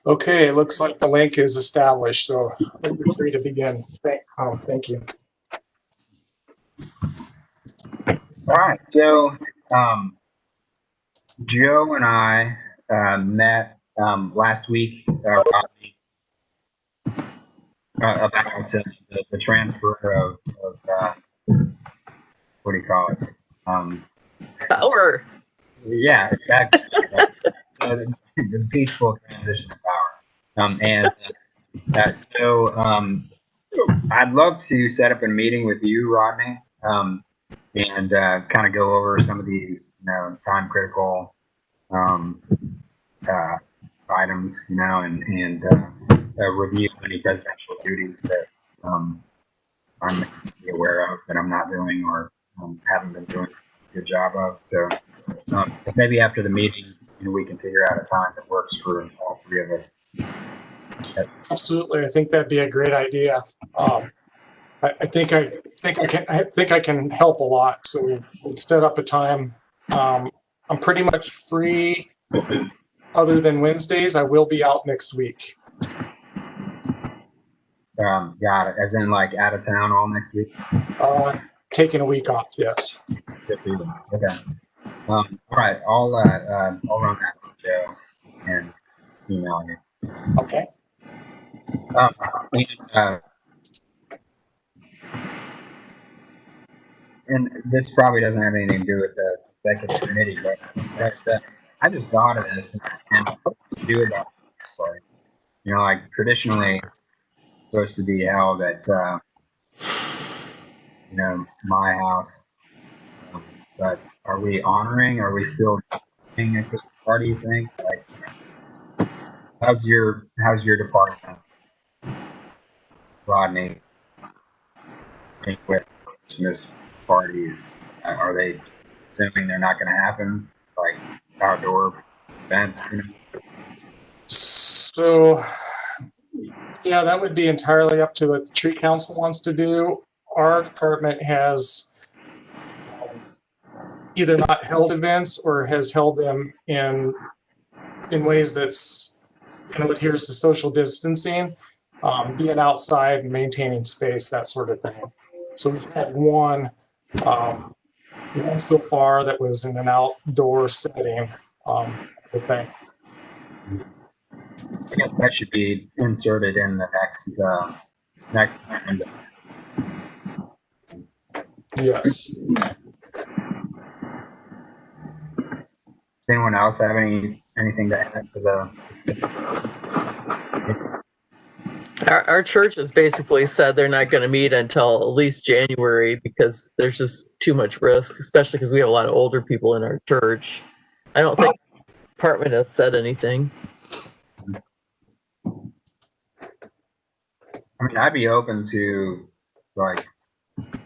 Okay, it looks like the link is established, so you're free to begin. Thank you. All right, so Joe and I met last week about the transfer of what do you call it? Power. Yeah, exactly. So the peaceful transition of power. So I'd love to set up a meeting with you, Rodney, and kind of go over some of these, time critical items, and review any presidential duties that I'm aware of that I'm not doing or haven't been doing a good job of. So maybe after the meeting, we can figure out a time that works for all three of us. Absolutely, I think that'd be a great idea. I think I can help a lot. So we'll set up a time. I'm pretty much free, other than Wednesdays. I will be out next week. Got it. As in, like, out of town all next week? Taking a week off, yes. Okay. All right. I'll run that with Joe and email you. Okay. And this probably doesn't have anything to do with the executive committee, but I just thought of this and what do we do about this? Like traditionally it's supposed to be held at my house, but are we still doing a Christmas party, you think? Like, how's your department, Rodney, with Christmas parties? Are they assuming they're not going to happen, like outdoor events? So, yeah, that would be entirely up to what the tree council wants to do. Our department has either not held events or has held them in ways that's adheres to social distancing, being outside and maintaining space, that sort of thing. So we've had one so far that was in an outdoor setting, I think. I guess that should be inserted in the next agenda. Yes. Does anyone else have anything to add to the? Our church has basically said they're not going to meet until at least January because there's just too much risk, especially because we have a lot of older people in our church. I don't think the department has said anything. I mean, I'd be open to like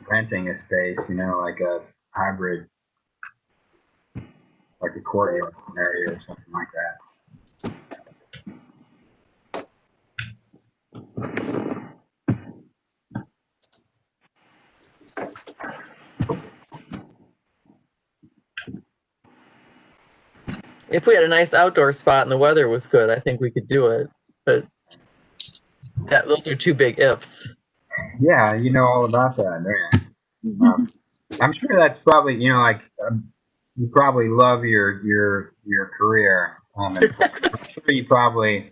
renting a space, like a hybrid, like a courtyard scenario or something like that. If we had a nice outdoor spot and the weather was good, I think we could do it. But those are two big ifs. Yeah, you know all about that. Yeah. I'm sure that's probably, you probably love your career. And stuff. I'm sure you probably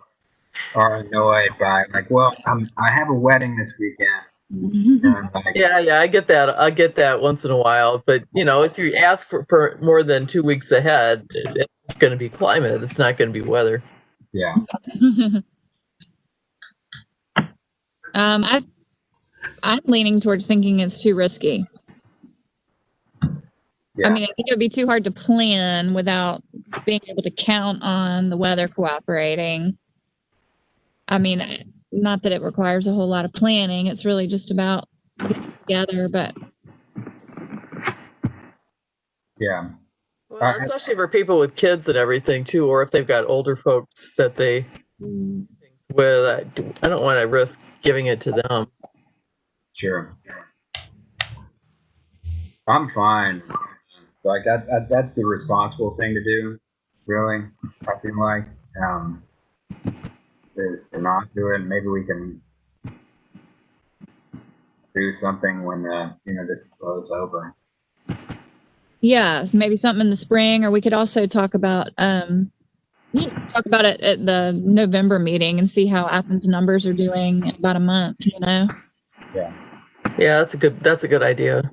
are annoyed by like, well, I have a wedding this weekend. And like, yeah, I get that. I get that once in a while. But if you ask for more than 2 weeks ahead, it's going to be climate. It's not going to be weather. Yeah. I'm leaning towards thinking it's too risky. Yeah. I mean, I think it would be too hard to plan without being able to count on the weather cooperating. I mean, not that it requires a whole lot of planning. It's really just about getting together, but. Yeah. Well, especially for people with kids and everything too, or if they've got older folks that they with, I don't want to risk giving it to them. Sure. I'm fine. Like that's the responsible thing to do, really. I feel like, is to not do it. Maybe we can do something when this blows over. Yeah, maybe something in the spring, or we could also talk about it at the November meeting and see how Athens numbers are doing in about a month. Yeah. Yeah, that's a good idea.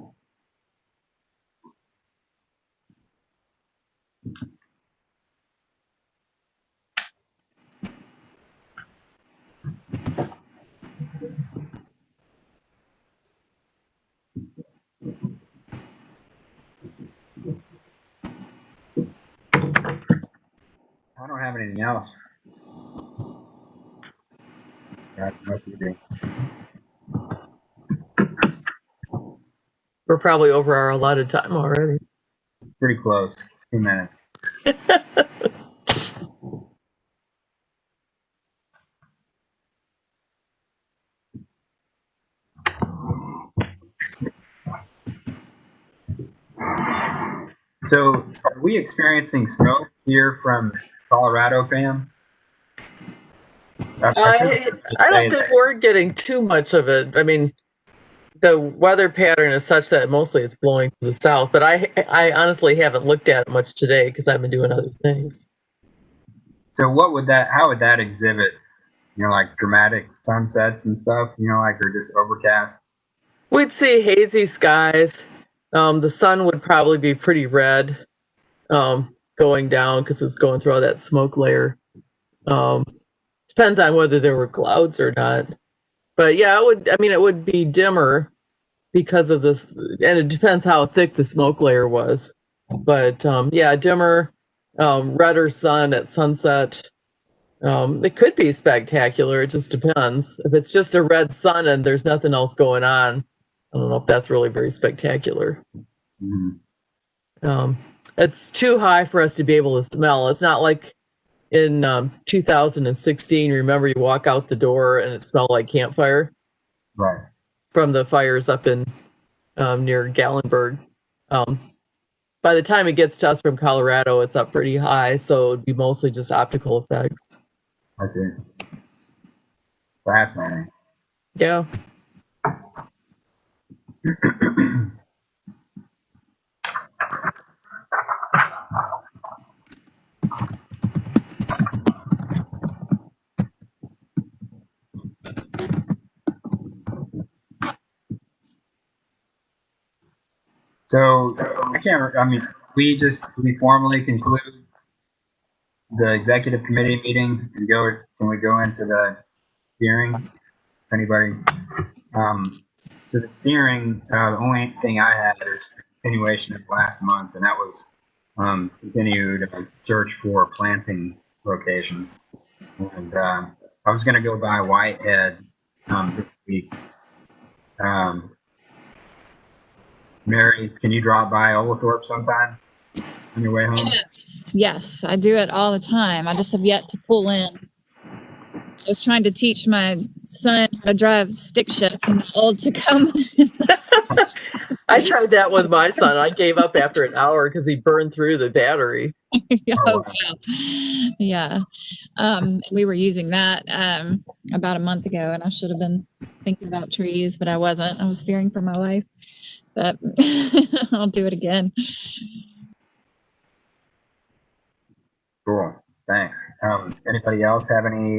I don't have anything else. Unless you do. We're probably over our allotted time already. It's pretty close. 2 minutes. So, are we experiencing smoke here from Colorado, Pam? I don't think we're getting too much of it. I mean, the weather pattern is such that mostly it's blowing to the south, but I honestly haven't looked at it much today because I've been doing other things. So how would that exhibit, like dramatic sunsets and stuff, or just overcast? We'd see hazy skies. The sun would probably be pretty red going down because it's going through all that smoke layer. Depends on whether there were clouds or not. But yeah, it would be dimmer because of this, and it depends how thick the smoke layer was. But yeah, dimmer, redder sun at sunset. It could be spectacular. It just depends. If it's just a red sun and there's nothing else going on, I don't know if that's really very spectacular. Mm-hmm. It's too high for us to be able to smell. It's not like in 2016. Remember, you walk out the door and it smelled like campfire, Right? From the fires up in near Gallenberg. By the time it gets to us from Colorado, it's up pretty high, so it'd be mostly just optical effects. I see. Fascinating. Yeah. So we formally conclude the executive committee meeting and can we go into the steering? Anybody? So the steering, the only thing I had is continuation of last month, and that was continued search for planting locations. And I was going to go by Whitehead this week. Mary, can you drop by Oglethorpe sometime on your way home? Yes, I do it all the time. I just have yet to pull in. I was trying to teach my son how to drive stick shift and old to come. I tried that with my son. I gave up after an hour because he burned through the battery. Oh, wow. Yeah. We were using that about a month ago, and I should have been thinking about trees, but I wasn't. I was fearing for my life. But I'll do it again. Cool. Thanks. Anybody else have any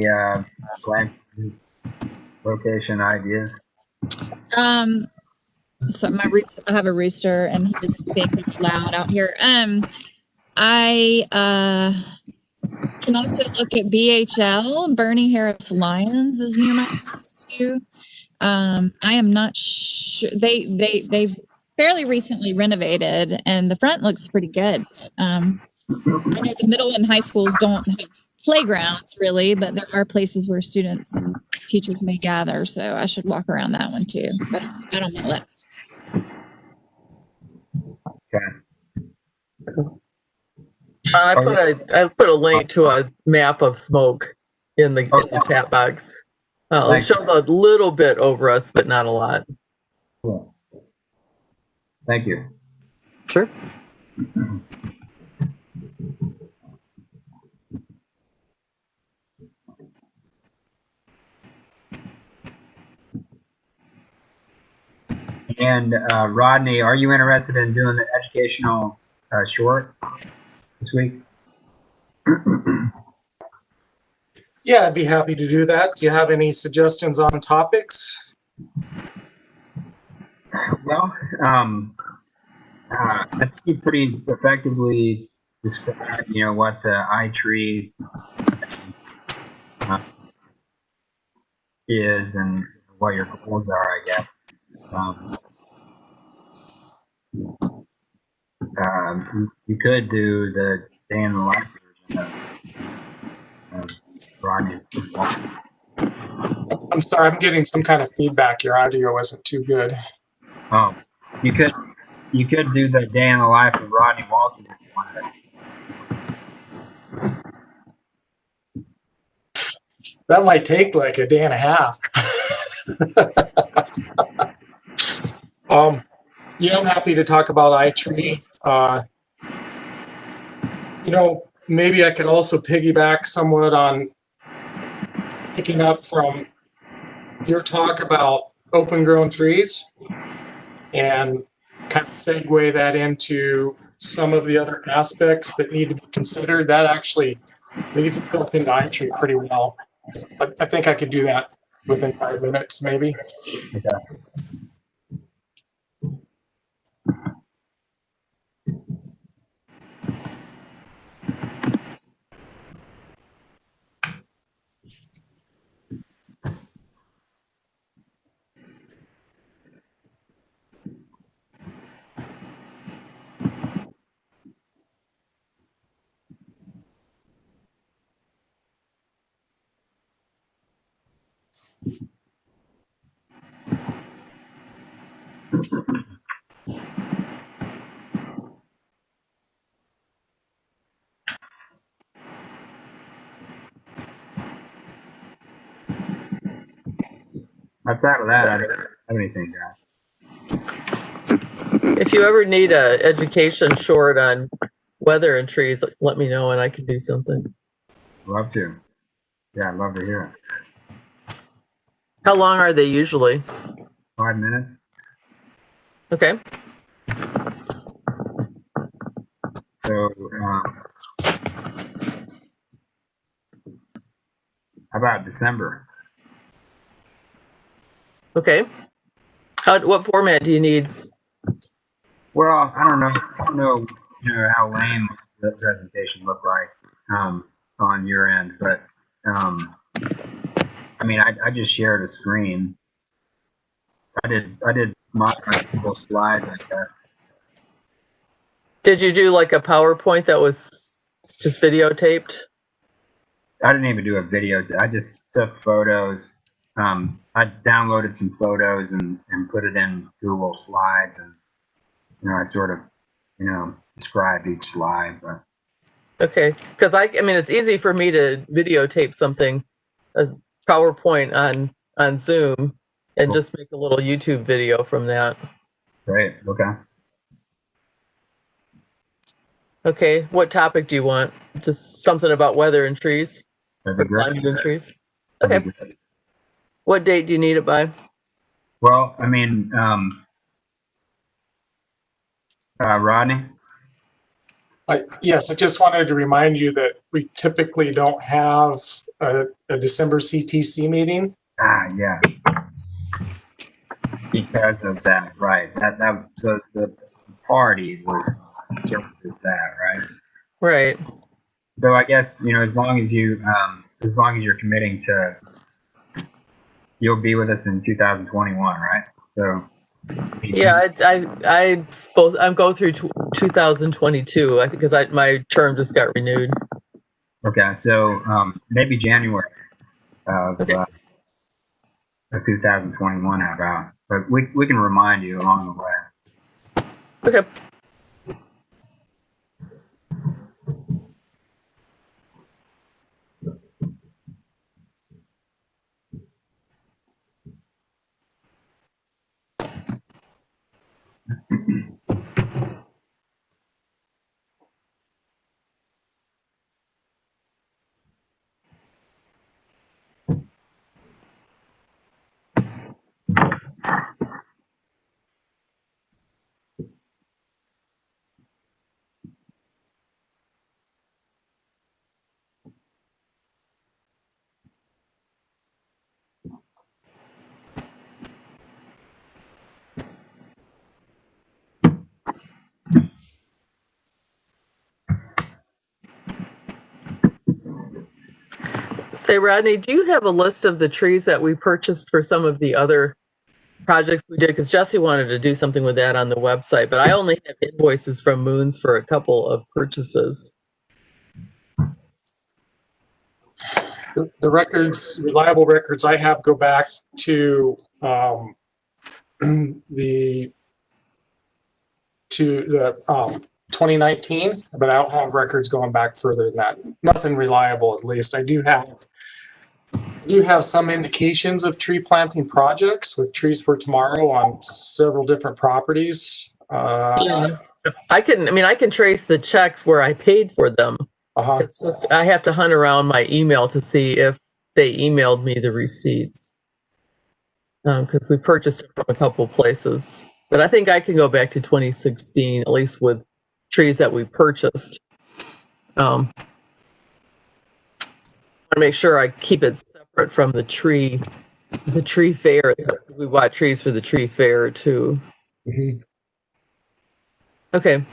plant location ideas? So I have a rooster, and he's being loud out here. I can also look at BHL. Bernie Harris Lions is near my house too. I am not sure. They've fairly recently renovated, and the front looks pretty good. I know the middle and high schools don't have playgrounds really, but there are places where students and teachers may gather. So I should walk around that one too. But I don't know left. Okay. I put a link to a map of smoke in the chat box. It shows a little bit over us, but not a lot. Cool. Thank you. Sure. And Rodney, are you interested in doing the educational short this week? Yeah, I'd be happy to do that. Do you have any suggestions on topics? Well, I think you pretty effectively described, what the iTree is and what your goals are, I guess. You could do the day in the life version of Rodney. I'm sorry, I'm getting some kind of feedback. Your audio wasn't too good. Oh, you could do the day in the life of Rodney Walters if you wanted. That might take like a day and a half. Yeah, I'm happy to talk about iTree. Maybe I could also piggyback somewhat on picking up from your talk about open grown trees and kind of segue that into some of the other aspects that need to be considered. That actually leads itself into iTree pretty well. I think I could do that within 5 minutes, maybe. Okay. Outside of that, I don't have anything, guys. If you ever need a education short on weather and trees, let me know and I can do something. Love to. Yeah, I'd love to hear it. How long are they usually? 5 minutes. Okay. So, how about December? Okay. What format do you need? Well, I don't know how lame the presentation looked like on your end, but I mean, I just shared a screen. I did my Google slides, I guess. Did you do like a PowerPoint that was just videotaped? I didn't even do a video. I just took photos. I downloaded some photos and put it in Google Slides, and I sort of described each slide. But Okay, because I mean, it's easy for me to videotape something, a PowerPoint on Zoom, and Cool. just make a little YouTube video from that. Great. Okay. Okay, what topic do you want? Just something about weather and trees, That'd be or great. climate and trees. That'd Okay. be great. What date do you need it by? Well, I mean, Rodney. Yes, I just wanted to remind you that we typically don't have a December CTC meeting. Yeah. Because of that, right? That the party was sort of that, right? Right. So I guess as long as you're committing to, you'll be with us in 2021, right? So Yeah, I suppose I'm go through 2022. I think because my term just got renewed. okay, so maybe January of, Okay. of 2021. How about? But we can remind you along the way. Okay. Say, Rodney, do you have a list of the trees that we purchased for some of the other projects we did? Because Jesse wanted to do something with that on the website, but I only have invoices from Moons for a couple of purchases. The records, reliable records I have go back to the 2019, but I don't have records going back further than that. Nothing reliable, at least. I do have some indications of tree planting projects with Trees for Tomorrow on several different properties. Yeah. I can trace the checks where I paid for them. It's just I have to hunt around my email to see if they emailed me the receipts, because we purchased it from a couple places. But I think I can go back to 2016, at least with trees that we purchased. I want to make sure I keep it separate from the tree fair. We bought trees for the tree fair too. Mhm. Okay.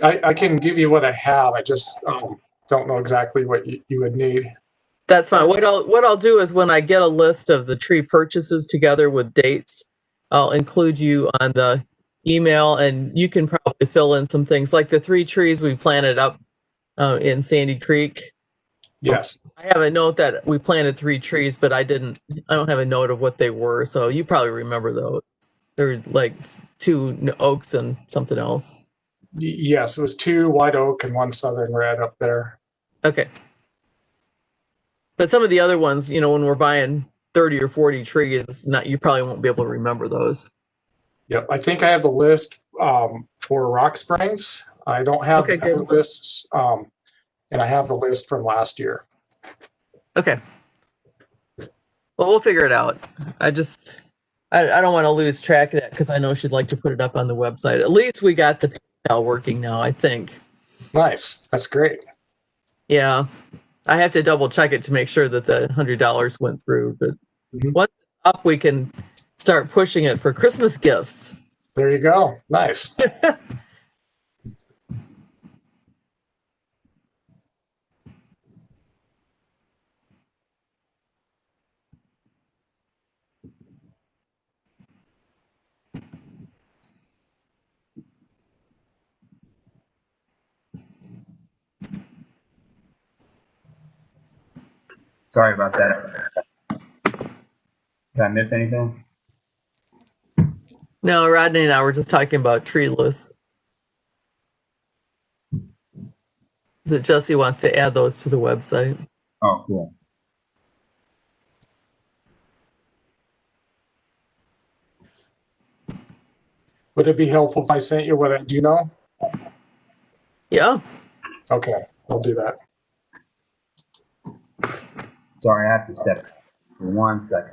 I can give you what I have. I just don't know exactly what you would need. That's fine. What I'll do is when I get a list of the tree purchases together with dates, I'll include you on the email, and you can probably fill in some things like the 3 trees we planted up in Sandy Creek. Yes. I have a note that we planted 3 trees, but I don't have a note of what they were. So you probably remember those. They're like 2 oaks and something else. Yes, it was 2 white oak and 1 southern red up there. Okay. But some of the other ones, when we're buying 30 or 40 trees, you probably won't be able to remember those. Yep, I think I have the list for Rock Springs. I don't have Okay, the good. lists, and I have the list from last year. Okay. Well, we'll figure it out. I don't want to lose track of that because I know she'd like to put it up on the website. At least we got the PayPal working now, I think. Nice. That's great. Yeah. I have to double check it to make sure that the $100 went through. But once it's up, we can start pushing it for Christmas gifts. There you go. Nice. Sorry about that. Did I miss anything? No, Rodney and I were just talking about tree lists. That Jesse wants to add those to the website. Oh, cool. Would it be helpful if I sent you what I do know? Yeah. Okay, I'll do that. Sorry, I have to step for 1 second.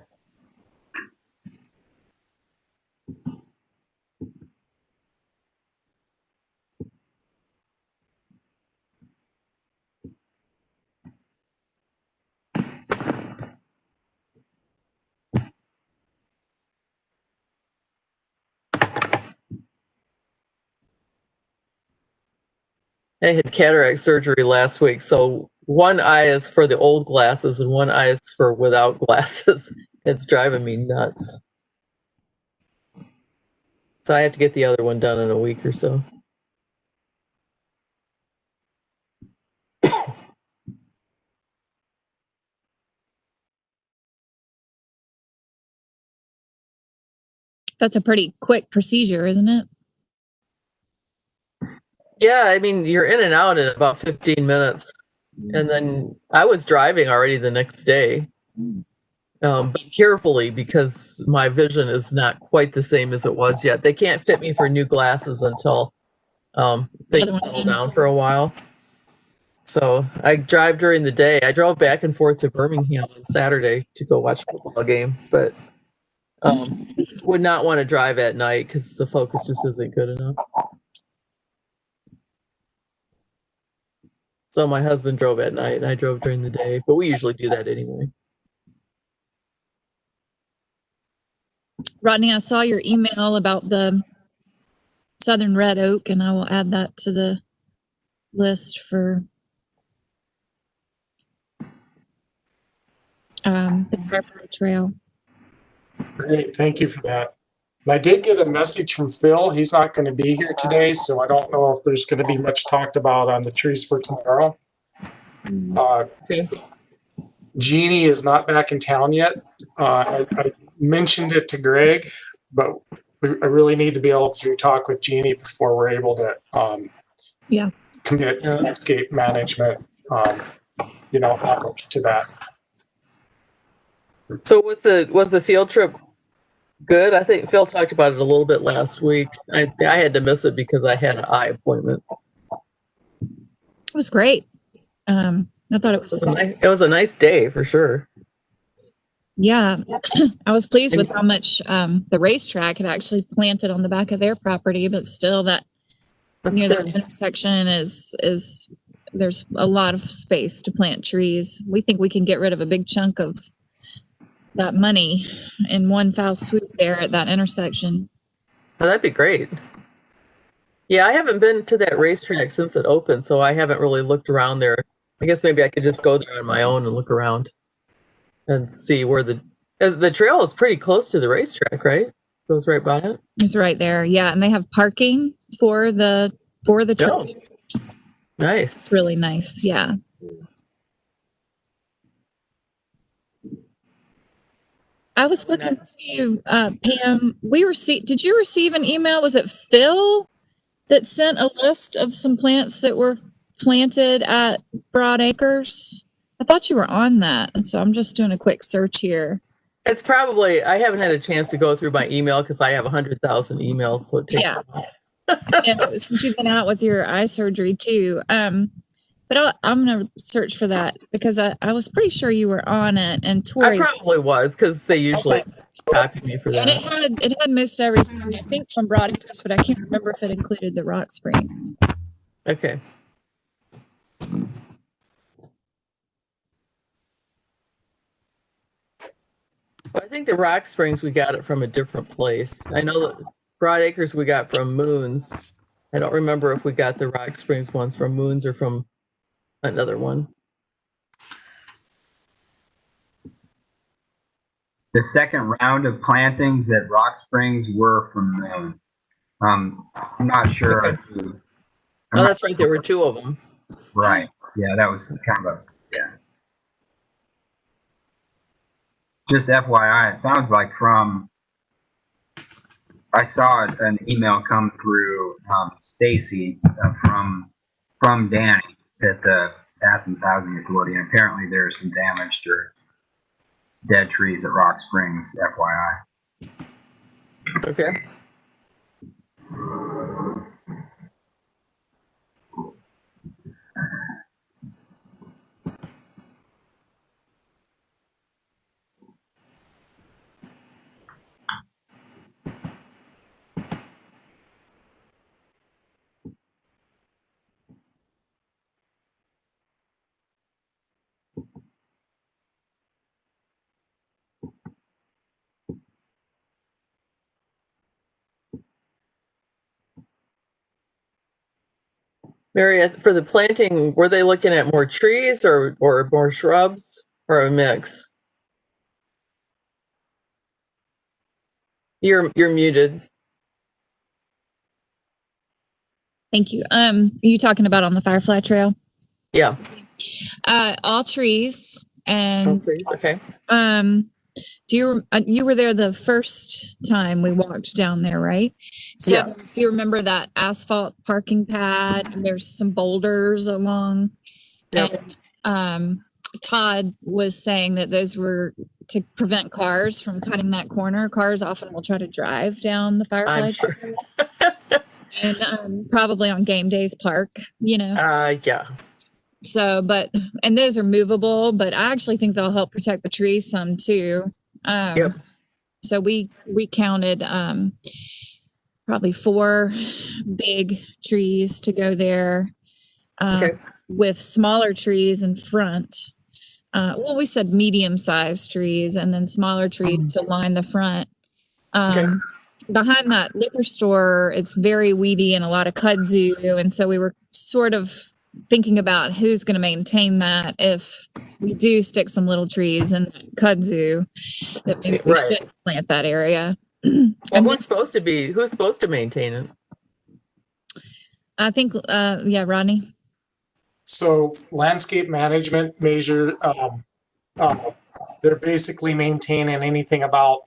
I had cataract surgery last week, so one eye is for the old glasses and one eye is for without glasses. It's driving me nuts. So I have to get the other one done in a week or so. That's a pretty quick procedure, isn't it? Yeah, I mean, you're in and out in about 15 minutes. And then I was driving already the next day. But carefully because my vision is not quite the same as it was yet. They can't fit me for new glasses until things settle down for a while. So I drive during the day. I drove back and forth to Birmingham on Saturday to go watch a football game, but would not want to drive at night because the focus just isn't good enough. So my husband drove at night and I drove during the day, but we usually do that anyway. Rodney, I saw your email about the Southern Red Oak, and I will add that to the list for. the Firefly Trail. Great, thank you for that. And I did get a message from Phil. He's not going to be here today, so I don't know if there's going to be much talked about on the trees for tomorrow. Okay. Jeannie is not back in town yet. I mentioned it to Greg, but I really need to be able to talk with Jeannie before we're able to commit landscape management, outlets to that. So was the field trip good? I think Phil talked about it a little bit last week. I had to miss it because I had an eye appointment. It was great. I thought it was. It was a nice day for sure. Yeah, I was pleased with how much the racetrack had actually planted on the back of their property, but still that near that intersection is there's a lot of space to plant trees. We think we can get rid of a big chunk of that money in one foul swoop there at that intersection. Oh, that'd be great. Yeah, I haven't been to that racetrack since it opened, so I haven't really looked around there. I guess maybe I could just go there on my own and look around and see where the trail is pretty close to the racetrack, right? Goes right by it. It's right there. Yeah, and they have parking for the trail. Oh, nice. It's really nice. Yeah. I was looking to Pam. Did you receive an email? Was it Phil that sent a list of some plants that were planted at Broad Acres? I thought you were on that, and so I'm just doing a quick search here. It's probably, I haven't had a chance to go through my email because I have 100,000 emails, so it takes a while. Since you've been out with your eye surgery too. But I'm going to search for that because I was pretty sure you were on it, and Tori. I probably was because they usually copy me for that. And it had missed everything, I think, from Broad Acres, but I can't remember if it included the Rock Springs. Okay. Well, I think the Rock Springs, we got it from a different place. I know that Broad Acres we got from Moons. I don't remember if we got the Rock Springs ones from Moons or from another one. The second round of plantings at Rock Springs were from Moons. I'm not sure. Okay. Oh, that's right. There were two of them. Right. Yeah, that was kind of Just FYI, it sounds like I saw an email come through Stacy from Danny at the Athens Housing Authority, and apparently there's some damage to dead trees at Rock Springs, FYI. Okay. Mary, for the planting, were they looking at more trees or more shrubs or a mix? You're muted. Thank you. Are you talking about on the Firefly Trail? Yeah. All trees and All trees, okay. You were there the first time we walked down there, right? So Yeah. if you remember that asphalt parking pad, and there's some boulders along. Yep. And Todd was saying that those were to prevent cars from cutting that corner. Cars often will try to drive down the Firefly Sure. Trail. And probably on game days park, Yeah. So, and those are movable, but I actually think they'll help protect the trees some too. Yep. So we counted probably 4 big trees to go there, Okay. with smaller trees in front. Well, we said medium-sized trees and then smaller trees to line the front. Okay. Behind that liquor store, it's very weedy and a lot of kudzu, and so we were sort of thinking about who's going to maintain that if we do stick some little trees in kudzu, that maybe we Right. should plant that area. Well, And who's supposed to maintain it? I think, yeah, Rodney. So landscape management measure, they're basically maintaining anything about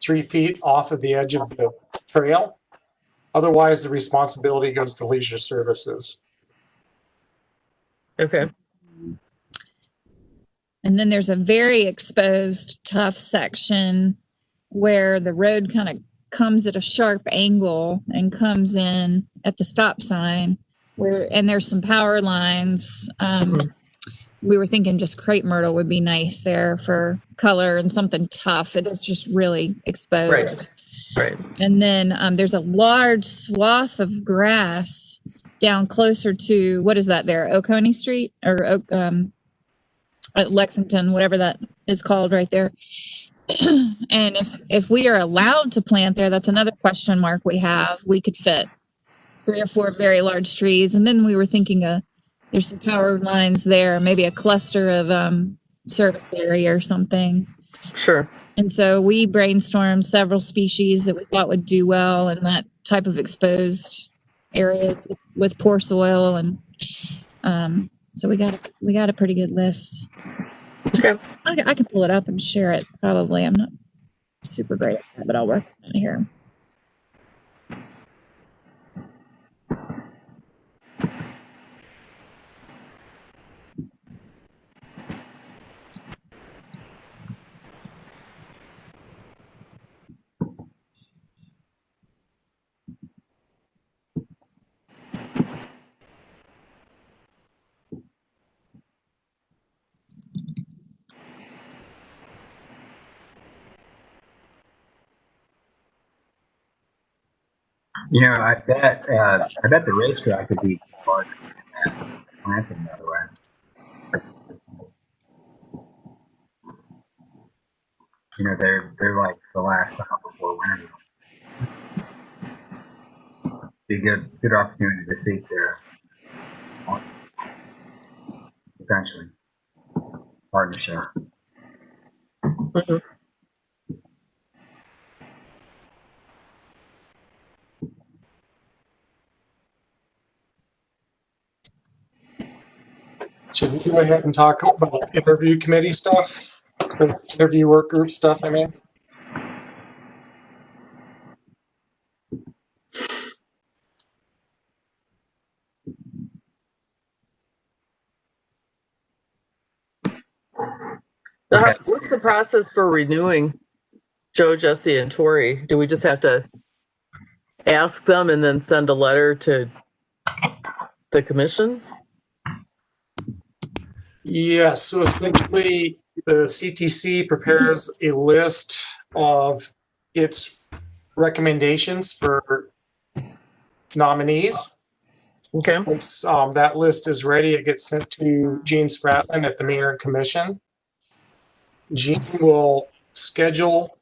3 feet off of the edge of the trail. Otherwise, the responsibility goes to leisure services. Okay. And then there's a very exposed, tough section where the road kind of comes at a sharp angle and comes in at the stop sign and there's some power lines. We were thinking just crepe myrtle would be nice there for color and something tough. It is just really exposed. Right. And then there's a large swath of grass down closer to, what is that there? Oconee Street or Lexington, whatever that is called right there. And if we are allowed to plant there, that's another question mark we have. We could fit 3 or 4 very large trees. And then we were thinking there's some power lines there, maybe a cluster of service area or something. Sure. And so we brainstormed several species that we thought would do well in that type of exposed area with poor soil. And so we got a pretty good list. Okay. I can pull it up and share it probably. I'm not super great at that, but I'll work on it here. You know, I bet the racetrack would be part of that planting, by the way. You know, they're like the last stop before winter. Be a good opportunity to seek their potentially partnership. Mm-hmm. Should we go ahead and talk about interview committee stuff? Or interview work group stuff, I mean? So what's the process for renewing Joe, Jesse, and Tori? Do we just have to ask them and then send a letter to the commission? Yes, so essentially the CTC prepares a list of its recommendations for nominees. Okay. Once that list is ready, it gets sent to Gene Spratman at the Mayor and Commission. Gene will schedule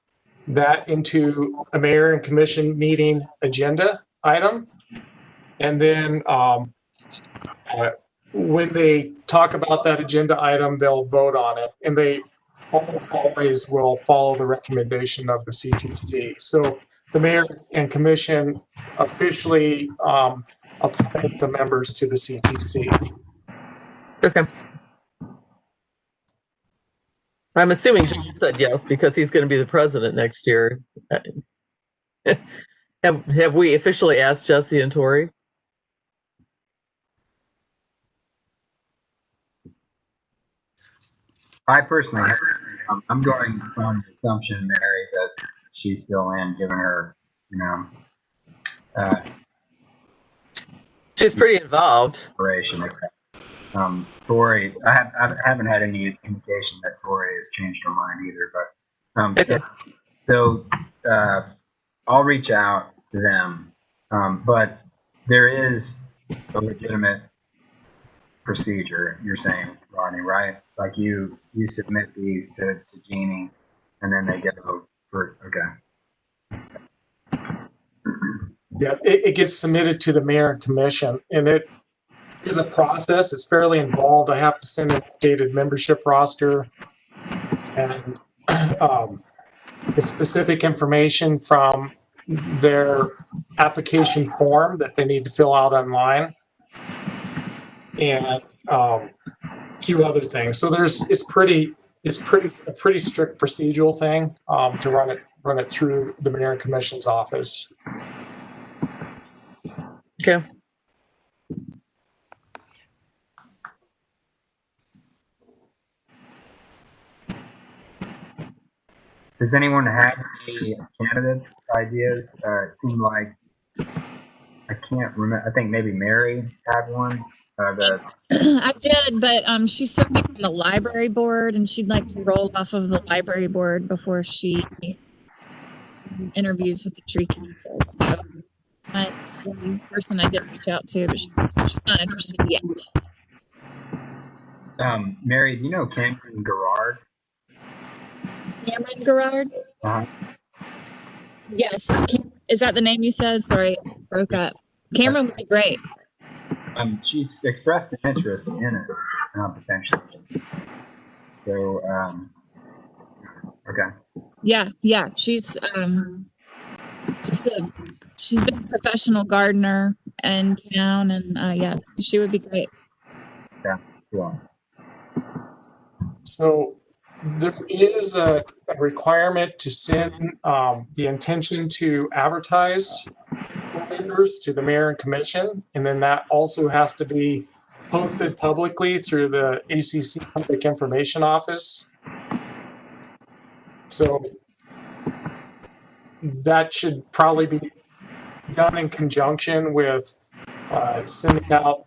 that into a Mayor and Commission meeting agenda item. And then when they talk about that agenda item, they'll vote on it. And they almost always will follow the recommendation of the CTC. So the Mayor and Commission officially appoint the members to the CTC. Okay. I'm assuming John said yes because he's going to be the president next year. Have we officially asked Jesse and Tori? I personally, I'm going from the assumption, Mary, that she's still in, given her, you know, she's pretty involved. Operation. Tori, I haven't had any indication that Tori has changed her mind either. But Okay. so I'll reach out to them. But there is a legitimate procedure. You're saying, Rodney, right? Like you submit these to Jeannie, and then they go for Yeah, it gets submitted to the Mayor and Commission, and is a process. It's fairly involved. I have to send an updated membership roster and the specific information from their application form that they need to fill out online, and a few other things. So it's a pretty strict procedural thing to run it through the mayor and commission's office. Okay. Does anyone have any candidate ideas? It seemed like, I can't remember. I think maybe Mary had one. I did, but she's serving on the library board, and she'd like to roll off of the library board before she interviews with the tree council. So, one person I did reach out to, but she's not interested yet. Mary, do you know Cameron Garrard? Cameron Garrard? Uh-huh. Yes. Is that the name you said? Sorry, it broke up. Cameron would be great. She's expressed an interest in it, potentially. So, okay. Yeah. She's been a professional gardener in town, and yeah, she would be great. Yeah, cool. So there is a requirement to send the intention to advertise members to the mayor and commission, and then that also has to be posted publicly through the ACC Public Information Office. So that should probably be done in conjunction with sending out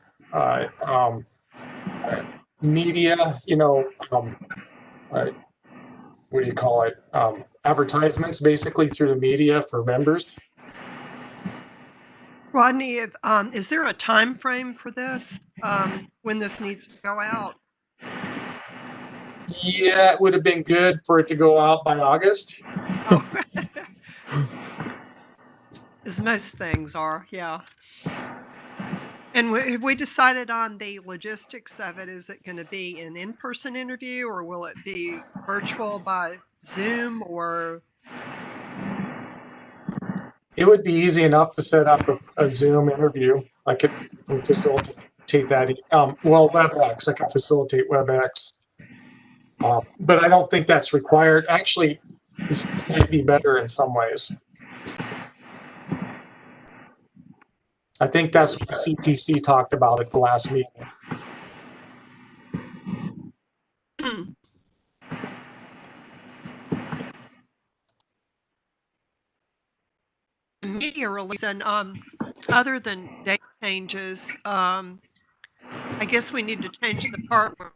media, what do you call it? Advertisements, basically, through the media for members. Rodney, is there a time frame for this, when this needs to go out? Yeah, it would have been good for it to go out by August. Oh. As most things are, yeah. And have we decided on the logistics of it? Is it going to be an in-person interview, or will it be virtual by Zoom, or? It would be easy enough to set up a Zoom interview. I could facilitate that. WebEx. I can facilitate WebEx. But I don't think that's required. Actually, this might be better in some ways. I think that's what the CTC talked about at the last meeting. Media release, and other than date changes, I guess we need to change the part where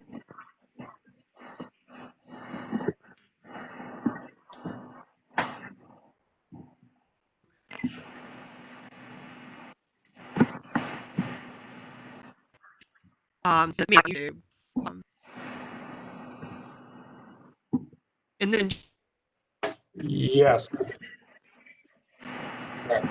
the YouTube, and then Yes. Right.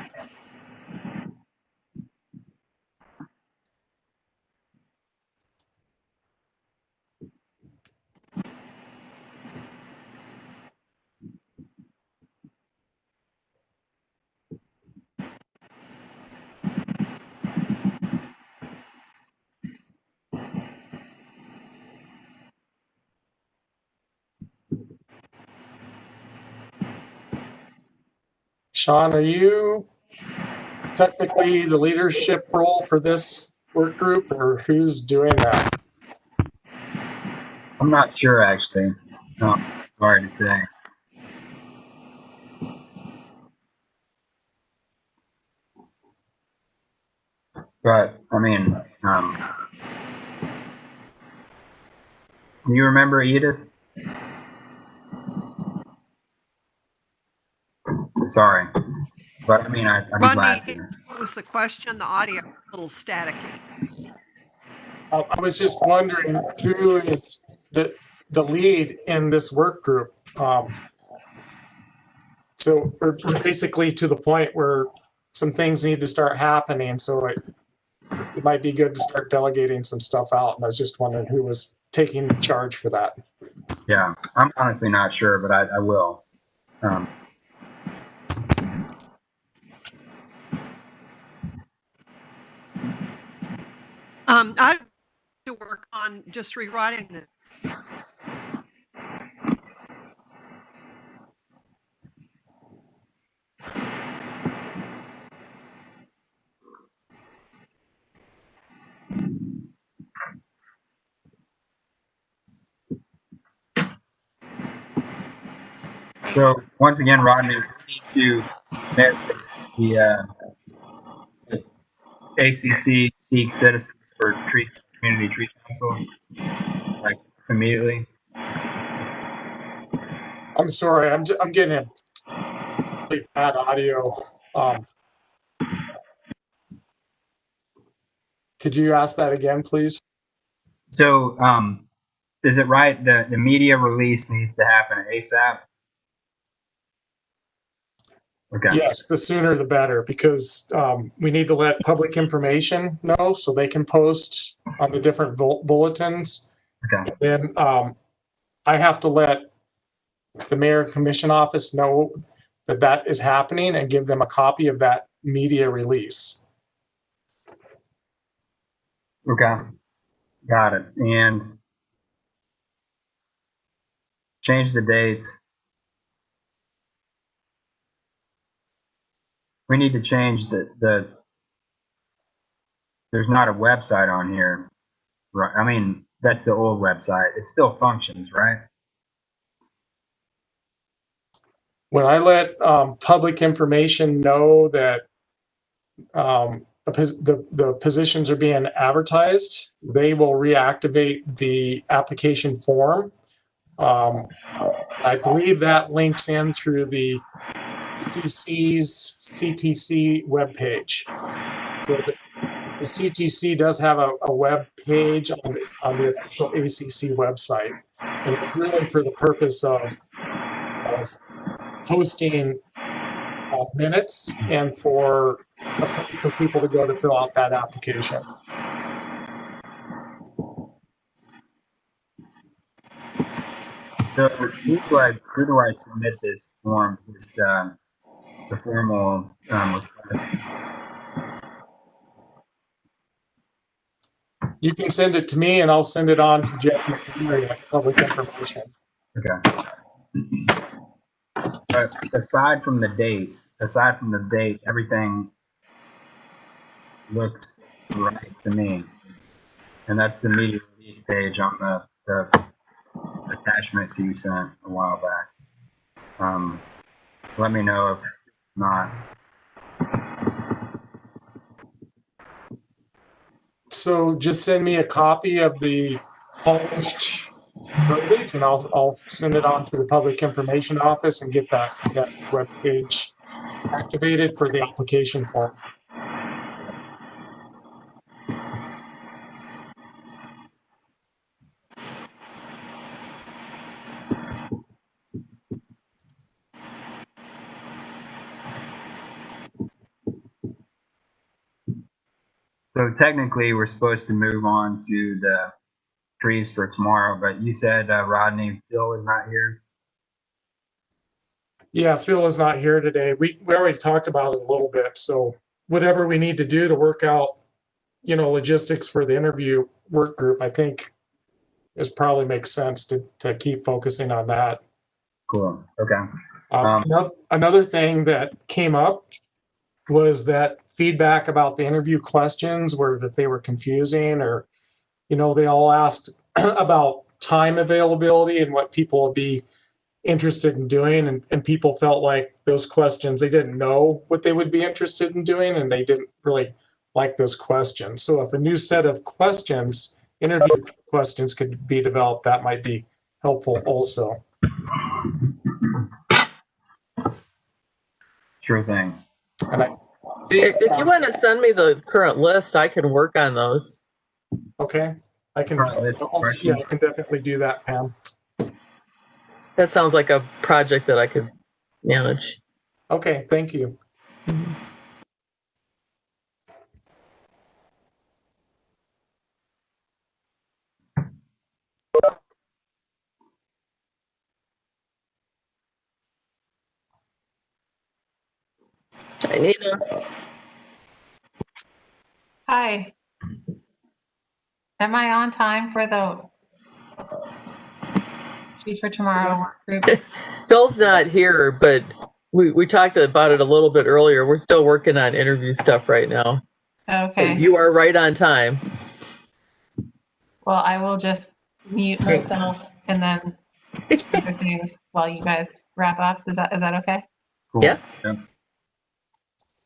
Sean, are you technically the leadership role for this work group, or who's doing that? I'm not sure, actually. No, hard to say. But, I mean, do you remember Edith? Sorry. But, I mean, I'd be glad Rodney, to. what was the question? The audio a little staticky. I was just wondering who is the lead in this work group. So we're basically to the point where some things need to start happening. So it might be good to start delegating some stuff out. And I was just wondering who was taking charge for that. Yeah, I'm honestly not sure, but I will. I have to work on just rewriting it. So once again, Rodney, we need to submit the ACC seek citizens for community tree council, like immediately. I'm sorry, I'm getting a really bad audio. Could you ask that again, please? So is it right that the media release needs to happen ASAP? Okay. Yes, the sooner the better, because we need to let public information know so they can post on the different bulletins. Okay. Then I have to let the mayor and commission office know that that is happening and give them a copy of that media release. Okay. Got it. And change the dates. We need to change the there's not a website on here. Right. I mean, that's the old website. It still functions, right? When I let public information know that the positions are being advertised, they will reactivate the application form. I believe that links in through the CC's CTC webpage. So the CTC does have a web page on the official ACC website, and it's really for the purpose of posting minutes and for a place for people to go to fill out that application. So who do I submit this form, the formal request? You can send it to me, and I'll send it on to Jeff McHenry at Public Information. Okay. But aside from the date, everything looks right to me. And that's the media release page on the attachments you sent a while back. Let me know if not. So just send me a copy of the published verbiage, and I'll send it on to the Public Information Office and get that web page activated for the application form. So technically, we're supposed to move on to the trees for tomorrow, but you said Rodney Phil is not here. Yeah, Phil is not here today. We already talked about it a little bit. So whatever we need to do to work out, logistics for the interview work group, I think it probably makes sense to keep focusing on that. Cool. Okay. Another thing that came up was that feedback about the interview questions were that they were confusing, or, they all asked about time availability and what people would be interested in doing. And people felt like those questions, they didn't know what they would be interested in doing, and they didn't really like those questions. So if a new set of questions, interview questions could be developed, that might be helpful also. Sure thing. And I think, If you want to send me the current list, I can work on those. okay, I can definitely do that, Pam. That sounds like a project that I could manage. Okay, thank you. Hi, Nina. Hi. Am I on time for the Trees for Tomorrow work group? Phil's not here, but we talked about it a little bit earlier. We're still working on interview stuff right now. Okay. You are right on time. Well, I will just mute myself and then do the things while you guys wrap up. Is that okay? Cool. Yeah.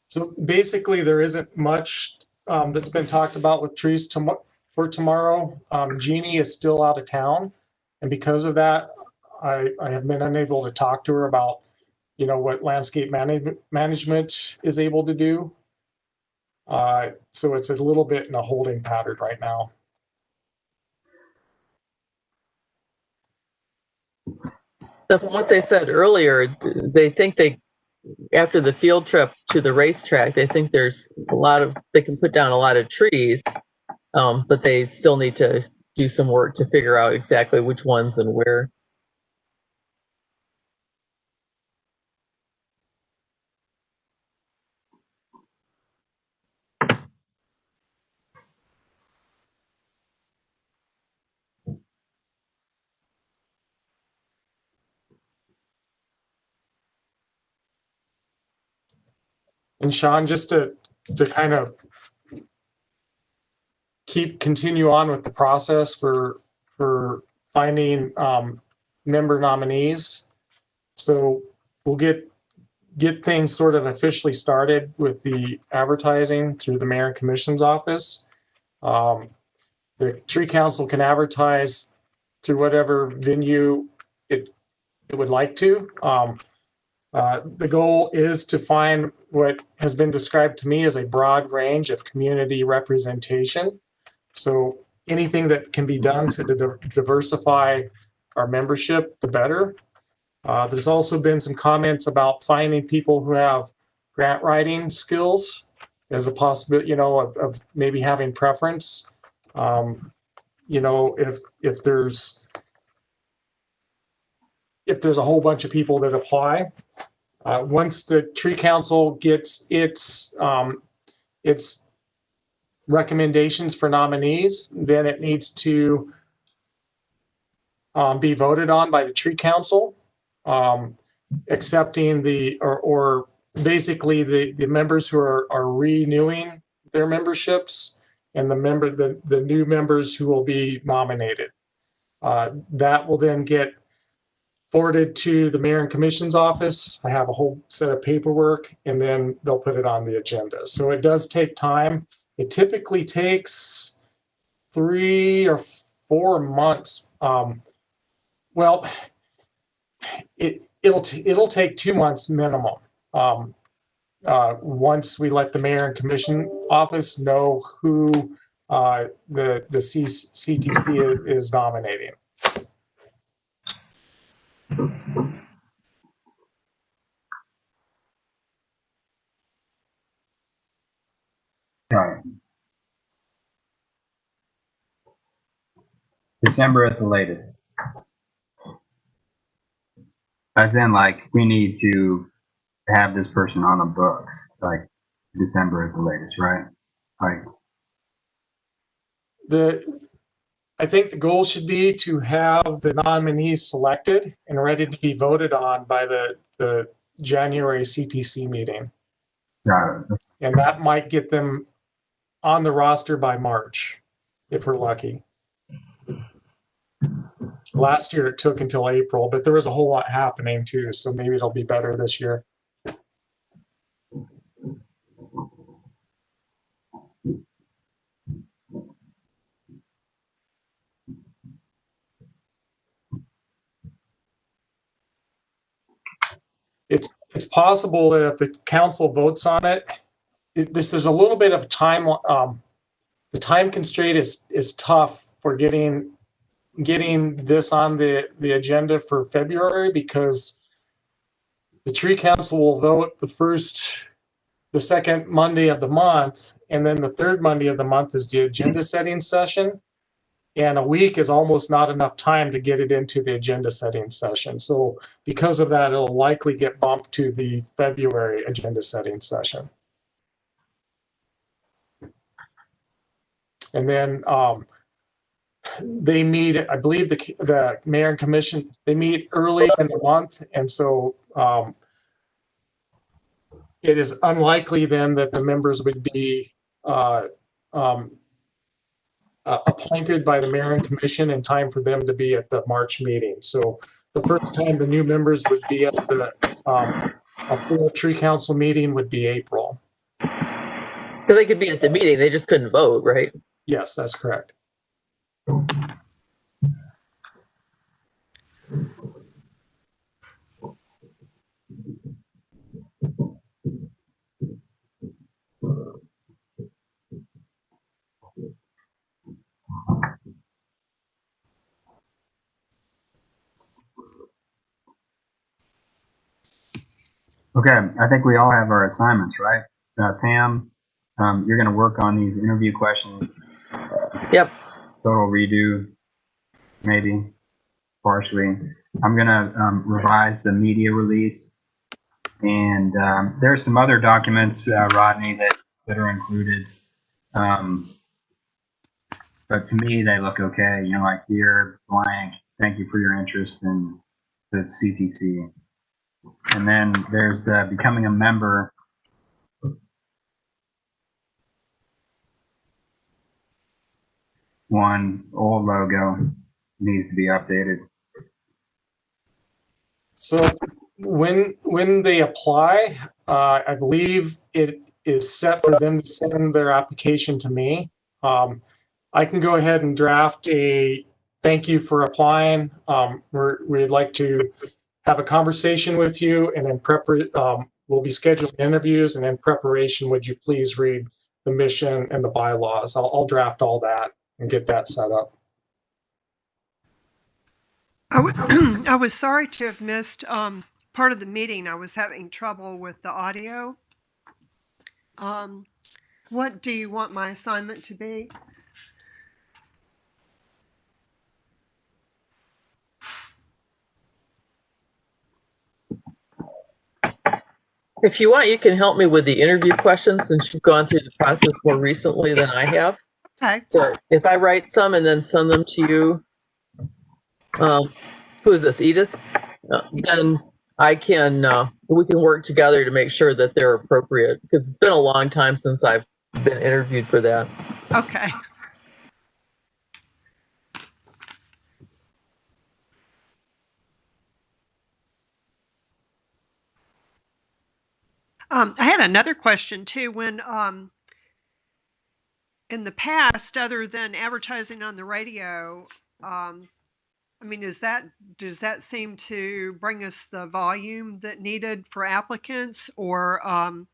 So basically, there isn't much that's been talked about with trees for tomorrow. Jeannie is still out of town, and because of that, I have been unable to talk to her about, what landscape management is able to do. So it's a little bit in a holding pattern right now. So from what they said earlier, they think after the field trip to the racetrack, they think there's they can put down a lot of trees, but they still need to do some work to figure out exactly which ones and where. And Sean, just to kind of continue on with the process for finding member nominees. So we'll get things sort of officially started with the advertising through the Mayor and Commission's office. The Tree Council can advertise through whatever venue it would like to. The goal is to find what has been described to me as a broad range of community representation. So anything that can be done to diversify our membership, the better. There's also been some comments about finding people who have grant writing skills as a possibility, of maybe having preference. If there's a whole bunch of people that apply, once the Tree Council gets its recommendations for nominees, then it needs to be voted on by the Tree Council, accepting or basically the members who are renewing their memberships and the new members who will be nominated. That will then get forwarded to the Mayor and Commission's office. I have a whole set of paperwork, and then they'll put it on the agenda. So it does take time. It typically takes 3 or 4 months. Well, it'll take 2 months minimum. Once we let the Mayor and Commission office know who the CTC is nominating. All right. December at the latest. As in, like, we need to have this person on the books, like December at the latest, right? Like, I think the goal should be to have the nominees selected and ready to be voted on by the January CTC meeting. got it. And that might get them on the roster by March, if we're lucky. Last year it took until April, but there was a whole lot happening too, so maybe it'll be better this year. It's possible that if the council votes on it, there's a little bit of time. The time constraint is tough for getting this on the agenda for February, because the Tree Council will vote the second Monday of the month, and then the third Monday of the month is the agenda setting session. And a week is almost not enough time to get it into the agenda setting session. So because of that, it'll likely get bumped to the February agenda setting session. And then they meet, I believe the mayor and commission, they meet early in the month. And so it is unlikely then that the members would be appointed by the mayor and commission in time for them to be at the March meeting. So the first time the new members would be at the a full tree council meeting would be April. So they could be at the meeting, they just couldn't vote, right? Yes, that's correct. Okay, I think we all have our assignments, right? Pam, you're going to work on these interview questions. Yep. Total redo, maybe, partially. I'm going to revise the media release. And there's some other documents, Rodney, that are included. But to me, they look okay. You know, like here, blank, thank you for your interest in the CTC. And then there's the becoming a member. One old logo needs to be updated. So when they apply, I believe it is set for them to send their application to me. I can go ahead and draft a thank you for applying. We'd like to have a conversation with you, and in we'll be scheduling interviews, and in preparation, would you please read the mission and the bylaws? I'll draft all that and get that set up. I was sorry to have missed part of the meeting. I was having trouble with the audio. What do you want my assignment to be? If you want, you can help me with the interview questions since you've gone through the process more recently than I have. Okay. So if I write some and then send them to you, who is this, Edith? Then I can, we can work together to make sure that they're appropriate because it's been a long time since I've been interviewed for that. Okay. I had another question too. When in the past, other than advertising on the radio, I mean, does that seem to bring us the volume that needed for applicants, or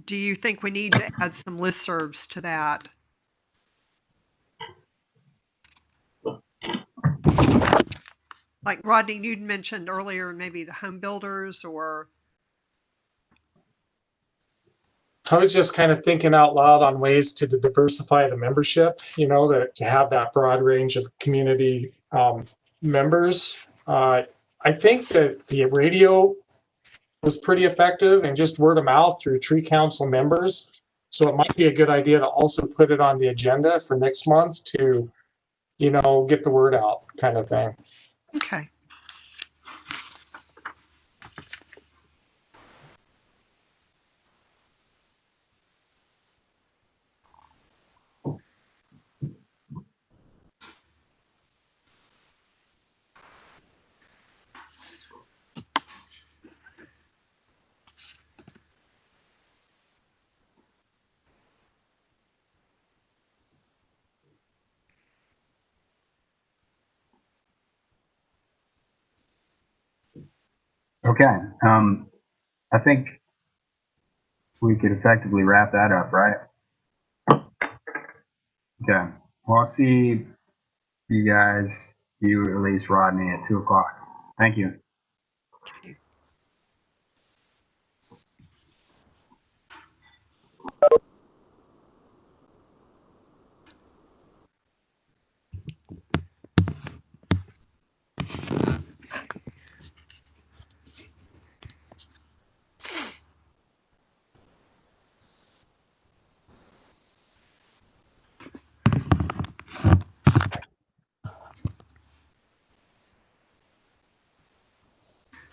do you think we need to add some listservs to that? Like Rodney, you'd mentioned earlier, maybe the home builders or. I was just kind of thinking out loud on ways to diversify the membership, you know, to have that broad range of community members. I think that the radio was pretty effective and just word of mouth through tree council members. So it might be a good idea to also put it on the agenda for next month to, you know, get the word out kind of thing. Okay. Okay. I think we could effectively wrap that up, right? Okay. Well, I'll see you guys, you at least Rodney, at 2 o'clock. Thank you.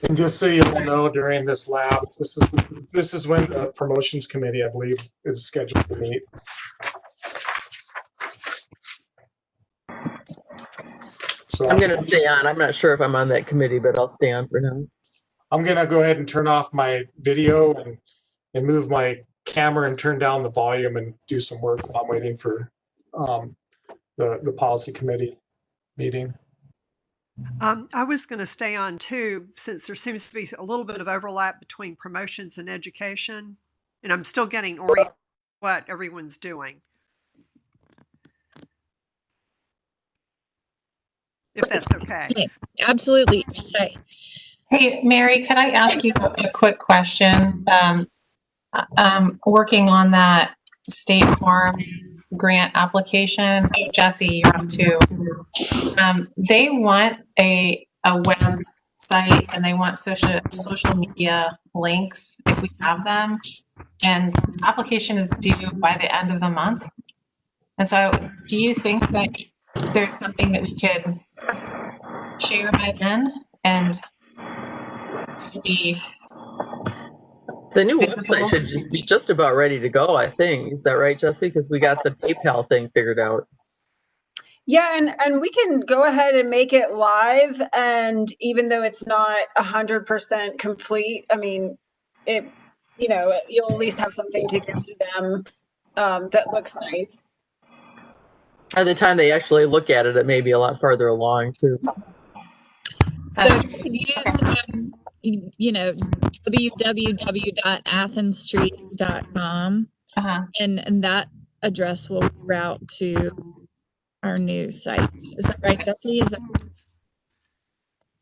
And just so you all know, during this lapse, this is when the promotions committee, I believe, is scheduled to meet. So I'm going to stay on. I'm not sure if I'm on that committee, but I'll stay on for now. I'm gonna go ahead and turn off my video and move my camera and turn down the volume and do some work while I'm waiting for the policy committee meeting. I was going to stay on too, since there seems to be a little bit of overlap between promotions and education, and I'm still getting oriented what everyone's doing. If that's okay. Okay, absolutely. Okay. Hey, Mary, could I ask you a quick question? Working on that State Farm grant application, Jesse, you're up too. They want a website and they want social media links if we have them. And the application is due by the end of the month. And so do you think that there's something that we could share by then and be The new visible? website should just be just about ready to go, I think. Is that right, Jesse? Because we got the PayPal thing figured out. Yeah, and we can go ahead and make it live, and even though it's not 100% complete, I mean, it, you know, you'll at least have something to give to them that looks nice. By the time they actually look at it, it may be a lot farther along too. So you could use, you know, www.athensstreets.com, and that address will route to our new site. Is that right, Jesse? Is that,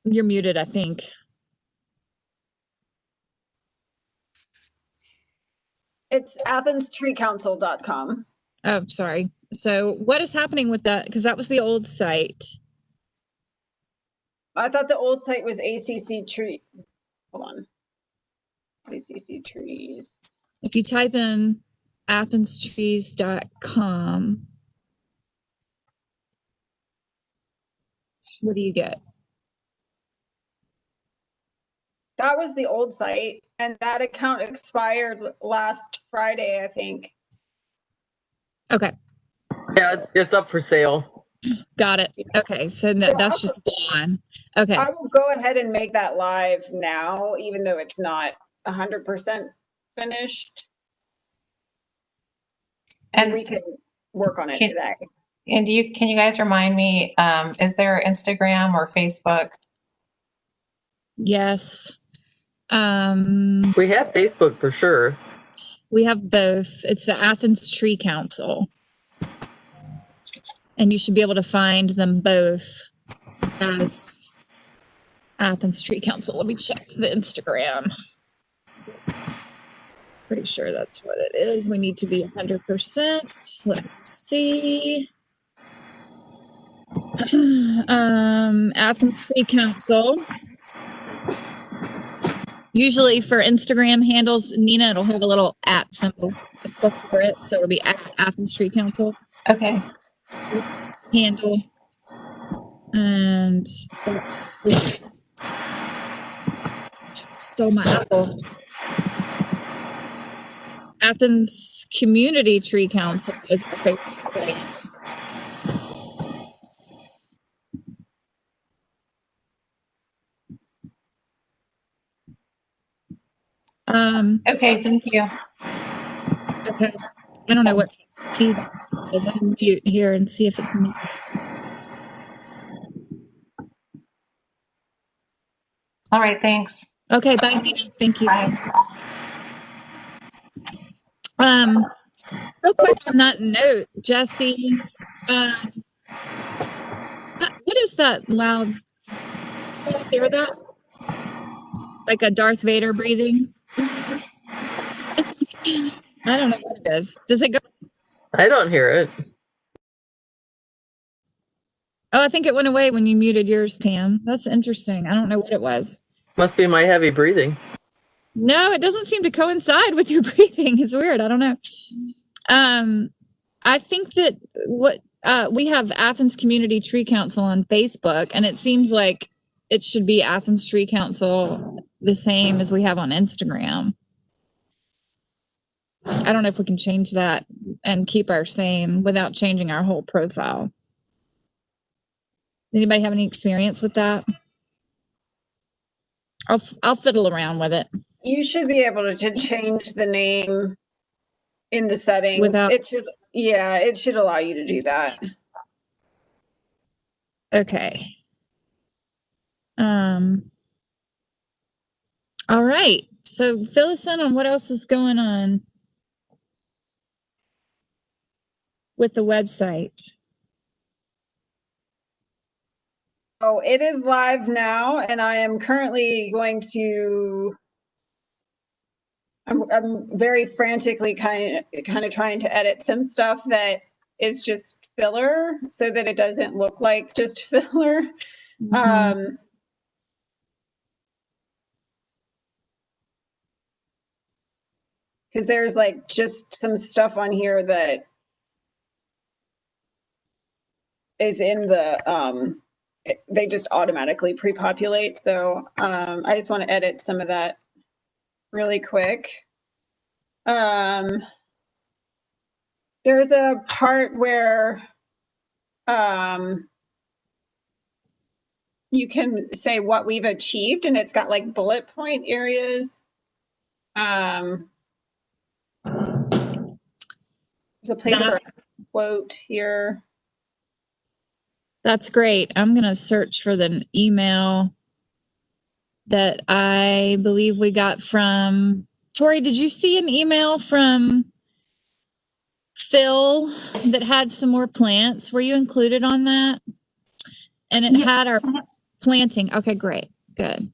you're muted, I think. It's Athens-Treecouncil.com. Oh, sorry. So what is happening with that? Because that was the old site. I thought the old site was ACC Tree. Hold on. ACC Trees. If you type in Athens-Trees.com, what do you get? That was the old site, and that account expired last Friday, I think. Okay. Yeah, it's up for sale. Got it. Okay. So that's just gone. Okay. I will go ahead and make that live now, even though it's not 100% finished. And we can work on it today. And can you guys remind me, is there Instagram or Facebook? Yes. We have Facebook for sure. We have both. It's the Athens Tree Council. And you should be able to find them both as Athens Tree Council. Let me check the Instagram. So, pretty sure that's what it is. We need to be 100%. So let's see. Athens Tree Council. Usually for Instagram handles, Nina, it'll have a little @ symbol before it. So it'll be Athens Tree Council. Okay. Handle. And stole my apple. Athens Community Tree Council is a Facebook page. Okay, thank you. Okay. I don't know what feed says. I'm mute here and see if it's me. All right, thanks. Okay, bye, Nina. Thank you. Bye. Real quick on that note, Jesse, what is that loud? Can you hear that? Like a Darth Vader breathing? I don't know what it is. Does it go? I don't hear it. Oh, I think it went away when you muted yours, Pam. That's interesting. I don't know what it was. Must be my heavy breathing. No, it doesn't seem to coincide with your breathing. It's weird. I don't know. I think that what we have Athens Community Tree Council on Facebook, and it seems like it should be Athens Tree Council, the same as we have on Instagram. I don't know if we can change that and keep our same without changing our whole profile. Anybody have any experience with that? I'll fiddle around with it. You should be able to change the name in the settings. Without- It should allow you to do that. Okay. All right. So fill us in on what else is going on with the website. Oh, it is live now, and I am currently going to. I'm very frantically kind of trying to edit some stuff that is just filler, so that it doesn't look like just filler. Mhm. Because there's like just some stuff on here that is in the they just automatically pre-populate. So I just want to edit some of that really quick. There's a part where you can say what we've achieved, and it's got like bullet point areas. There's a place for a quote here. That's great. I'm going to search for the email that I believe we got from Tori. Did you see an email from Phil that had some more plants? Were you included on that? And it had our planting. Okay, great. Good.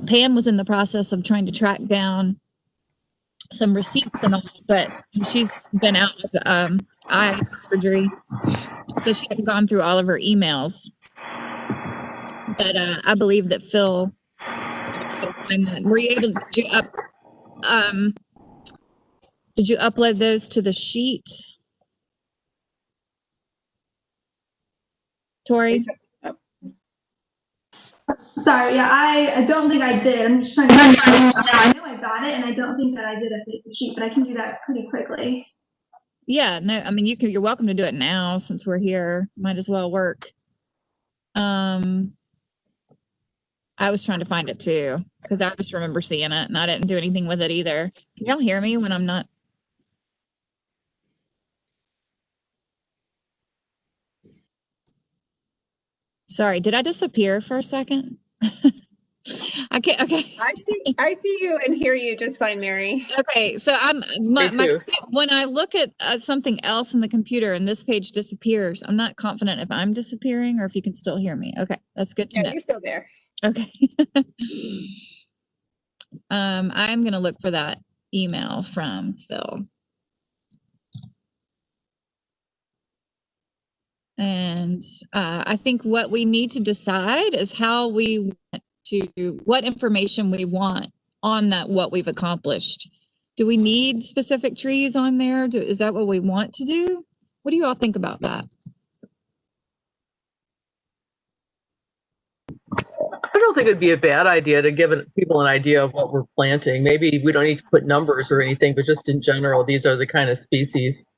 Pam was in the process of trying to track down some receipts and all, but she's been out with eye surgery, so she hadn't gone through all of her emails. But I believe that Phil is able to go find that. Were you able to did you upload those to the sheet, Tori? Sorry, yeah, I don't think I did. I'm just trying to I know I got it, and I don't think that I did update the sheet, but I can do that pretty quickly. Yeah, no, I mean you're welcome to do it now since we're here. Might as well work. I was trying to find it too, because I just remember seeing it and I didn't do anything with it either. Can y'all hear me when I'm not? Sorry, did I disappear for a second? I can't. Okay. I see you and hear you just fine, Mary. Okay, so when I look at something else in the computer and this page disappears, I'm not confident if I'm disappearing or if you can still hear me. Okay, that's good to know. You're still there. Okay. I'm gonna look for that email from Phil. And I think what we need to decide is how we want to, what information we want on that, what we've accomplished. Do we need specific trees on there? Is that what we want to do? What do you all think about that? I don't think it'd be a bad idea to give people an idea of what we're planting. Maybe we don't need to put numbers or anything, but just in general, these are the kind of species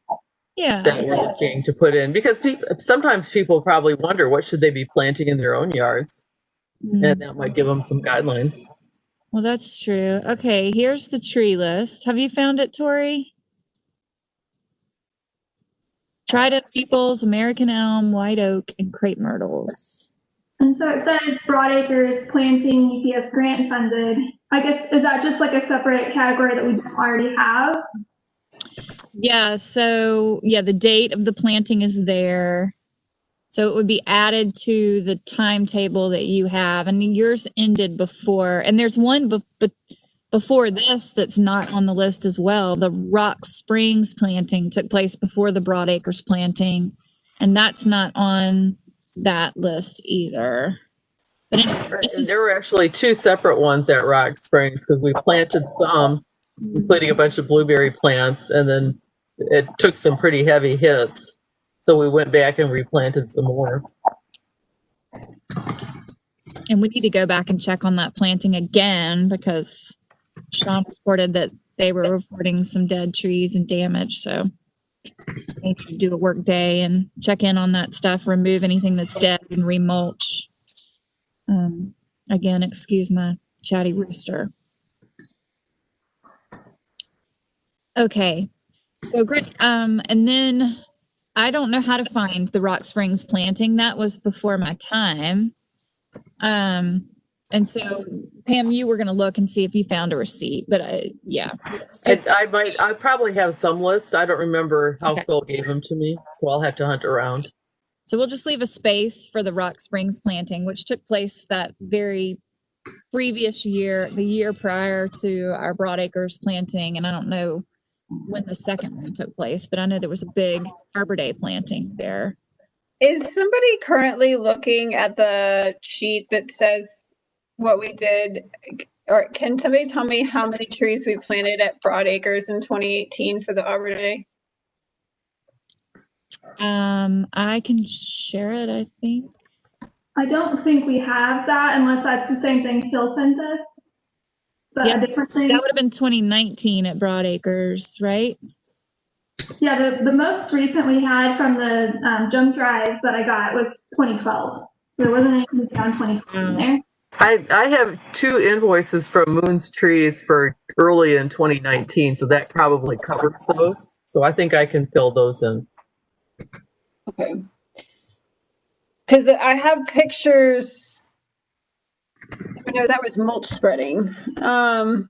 that we're looking to put in, because sometimes people probably wonder what should they be planting in their own yards, and that might give them some guidelines. Well, that's true. Okay, here's the tree list. Have you found it, Tori? Trident maples, American elm, white oak, and crepe myrtles. And so it says Broadacres planting UPS grant funded. I guess, is that just like a separate category that we don't already have? Yeah, so yeah, the date of the planting is there. So it would be added to the timetable that you have. And yours ended before, and there's one before this that's not on the list as well. The Rock Springs planting took place before the Broadacres planting, and that's not on that list either. But anyway, there were actually two separate ones at Rock Springs, because we planted some, including a bunch of blueberry plants, and then it took some pretty heavy hits. So we went back and replanted some more. And we need to go back and check on that planting again because Sean reported that they were reporting some dead trees and damage. So we need to do a work day and check in on that stuff, remove anything that's dead and remulch. Again, excuse my chatty rooster. Okay, so great. And then I don't know how to find the Rock Springs planting. That was before my time. And so Pam, you were going to look and see if you found a receipt, but yeah. I probably have some list. I don't remember how Okay. Phil gave them to me, so I'll have to hunt around. So we'll just leave a space for the Rock Springs planting, which took place that very previous year, the year prior to our Broadacres planting. And I don't know when the second one took place, but I know there was a big Arbor Day planting there. Is somebody currently looking at the sheet that says what we did? Or can somebody tell me how many trees we planted at Broadacres in 2018 for the Arbor Day? I can share it, I think. I don't think we have that unless that's the same thing Phil sent us. Yeah, A different thing. that would have been 2019 at Broadacres, right? Yeah, the most recent we had from the jump drive that I got was 2012. So there wasn't anything beyond 2012 in there. I have 2 invoices from Moon's Trees for early in 2019, so that probably covers those. So I think I can fill those in. Okay. Because I have pictures. I know that was mulch spreading. I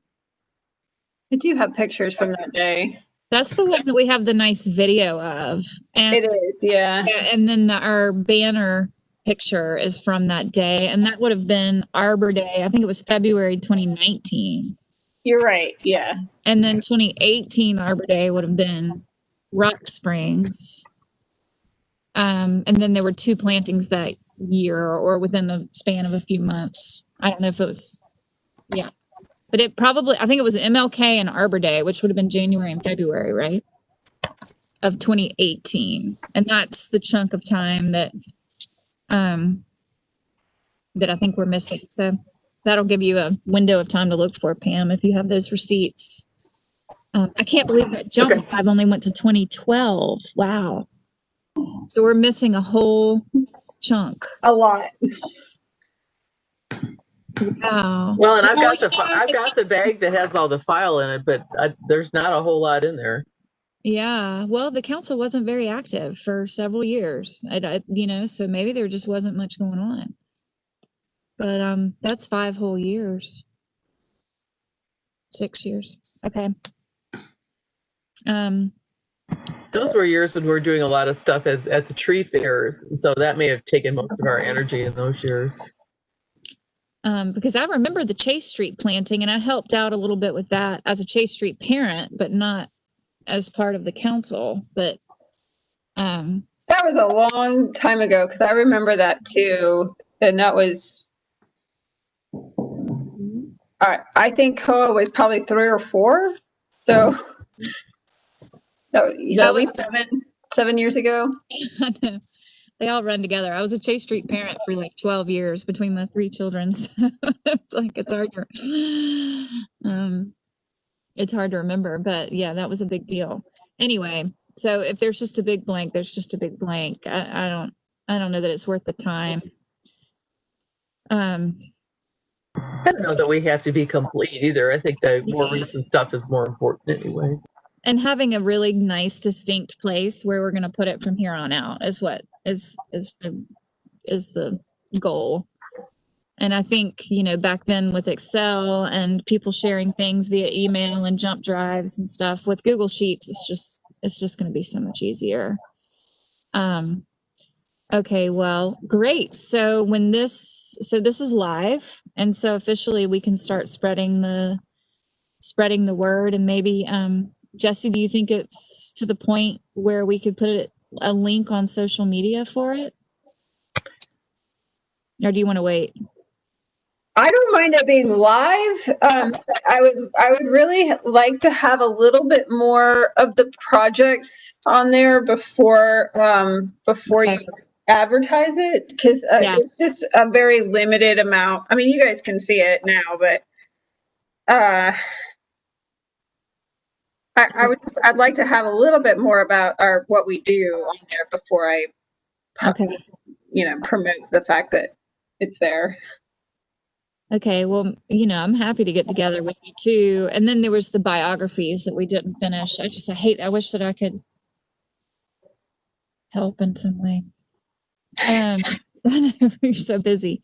do have pictures from that day. That's the one that we have the nice video of. And It is, yeah. and then our banner picture is from that day. And that would have been Arbor Day. I think it was February 2019. You're right, yeah. And then 2018 Arbor Day would have been Rock Springs. And then there were 2 plantings that year or within the span of a few months. I don't know if it was, yeah. But it probably, I think it was MLK and Arbor Day, which would have been January and February, right? Of 2018. And that's the chunk of time that that I think we're missing. So that'll give you a window of time to look for, Pam, if you have those receipts. I can't believe that jump drive only went to 2012. Wow. So we're missing a whole chunk. A lot. Wow. Well, and I've got the bag that has all the file in it, but there's not a whole lot in there. Yeah. Well, the council wasn't very active for several years. So maybe there just wasn't much going on. But that's 5 whole years. 6 years. Okay. Those were years when we were doing a lot of stuff at the tree fairs, and so that may have taken most of our energy in those years. Because I remember the Chase Street planting, and I helped out a little bit with that as a Chase Street parent, but not as part of the council. But that was a long time ago because I remember that too, and that was. I think Koa was probably 3 or 4, so that was 7 years ago. They all run together. I was a Chase Street parent for like 12 years between my 3 children. So it's hard to remember, but yeah, that was a big deal. Anyway, so if there's just a big blank, there's just a big blank. I don't know that it's worth the time. I don't know that we have to be complete either. I think the more recent stuff is more important anyway. And having a really nice, distinct place where we're going to put it from here on out is what is the goal. And I think, back then with Excel and people sharing things via email and jump drives and stuff with Google Sheets, it's just going to be so much easier. Okay, well, great. So this is live, and so officially we can start spreading the word. And maybe Jesse, do you think it's to the point where we could put a link on social media for it? Or do you want to wait? I don't mind it being live. I would really like to have a little bit more of the projects on there before Okay. you advertise it, because Yeah. it's just a very limited amount. I mean, you guys can see it now, but I'd like to have a little bit more about what we do on there before I Okay. promote the fact that it's there. Okay. Well, I'm happy to get together with you too. And then there was the biographies that we didn't finish. I wish that I could help in some way. You're so busy.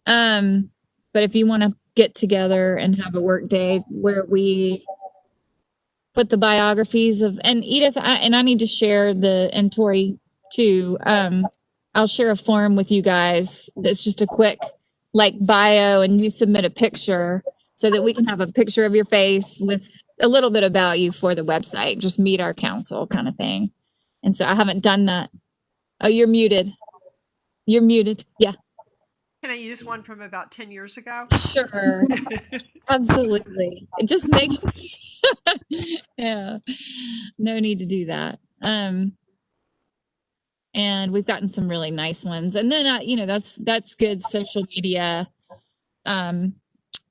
But if you want to get together and have a work day where we put the biographies of, and Edith, I need to share and Tori too. I'll share a form with you guys that's just a quick bio, and you submit a picture so that we can have a picture of your face with a little bit about you for the website. Just meet our council kind of thing. And so I haven't done that. Oh, you're muted. You're muted. Yeah. Can I use one from about 10 years ago? Sure. Absolutely. It just makes yeah. No need to do that. And we've gotten some really nice ones. And then that's good social media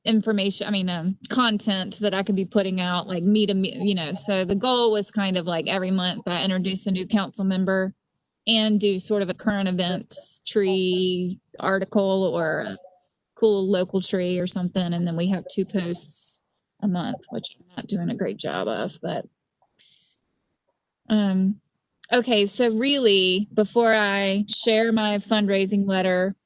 information. I mean, content that I could be putting out, like so the goal was kind of like every month I introduce a new council member and do sort of a current events tree article or a cool local tree or something. And then we have 2 posts a month, which I'm not doing a great job of, but okay, so really, before I share my fundraising letter,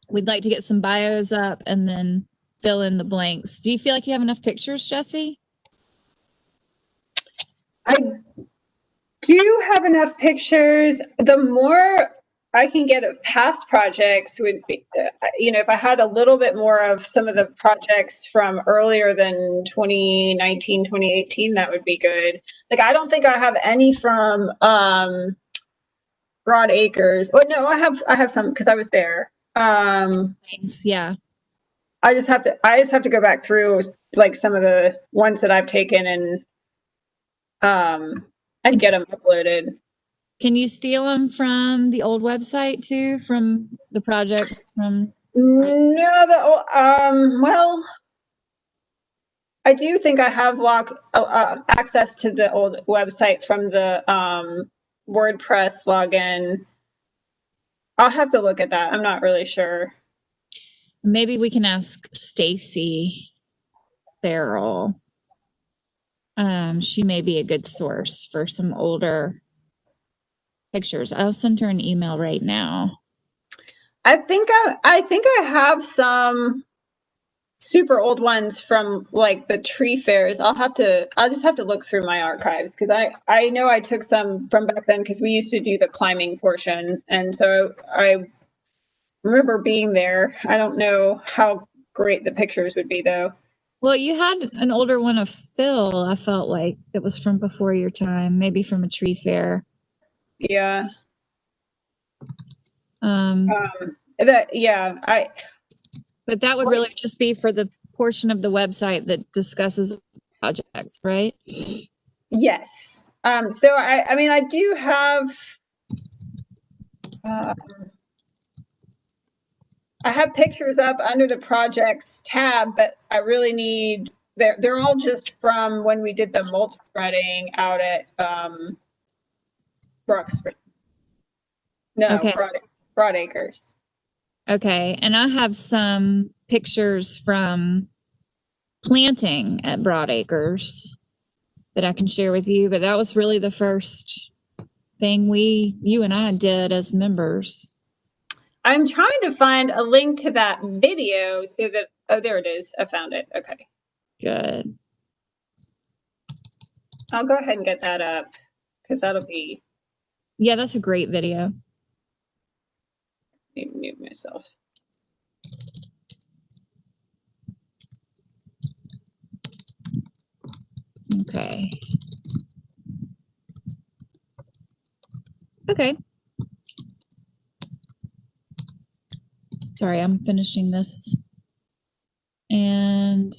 we'd like to get some bios up and then fill in the blanks. Do you feel like you have enough pictures, Jesse? I do have enough pictures. The more I can get of past projects would be, if I had a little bit more of some of the projects from earlier than 2019, 2018, that would be good. Like, I don't think I have any from Broad Acres. Oh, no, I have some because I was there. Thanks. Yeah. I just have to go back through like some of the ones that I've taken and get them uploaded. Can you steal them from the old website too, from the projects from? No, well, I do think I have access to the old website from the WordPress login. I'll have to look at that. I'm not really sure. Maybe we can ask Stacy Farrell. She may be a good source for some older pictures. I'll send her an email right now. I think I have some super old ones from like the tree fairs. I'll just have to look through my archives because I know I took some from back then because we used to do the climbing portion, and so I remember being there. I don't know how great the pictures would be though. Well, you had an older one of Phil, I felt like, that was from before your time, maybe from a tree fair. Yeah. But that would really just be for the portion of the website that discusses projects, right? Yes. So I mean, I do have, I have pictures up under the projects tab, but I really need, they're all just from when we did the mulch spreading out at Okay. Broad Acres. Okay. And I have some pictures from planting at Broad Acres that I can share with you, but that was really the first thing you and I did as members. I'm trying to find a link to that video so that, oh, there it is. I found it. Okay. Good. I'll go ahead and get that up because that'll be. Yeah, that's a great video. Let me mute myself. Okay. Okay. Sorry, I'm finishing this. And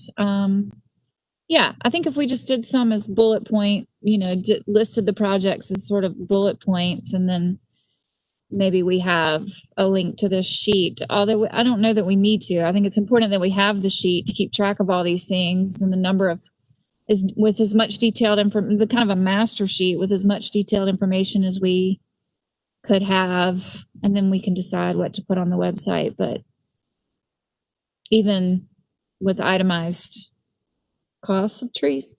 yeah, I think if we just did some as bullet point, listed the projects as sort of bullet points, and then maybe we have a link to this sheet. Although I don't know that we need to. I think it's important that we have the sheet to keep track of all these things, and the number of is with as much detailed information, the kind of a master sheet with as much detailed information as we could have, and then we can decide what to put on the website. But even with itemized costs of trees,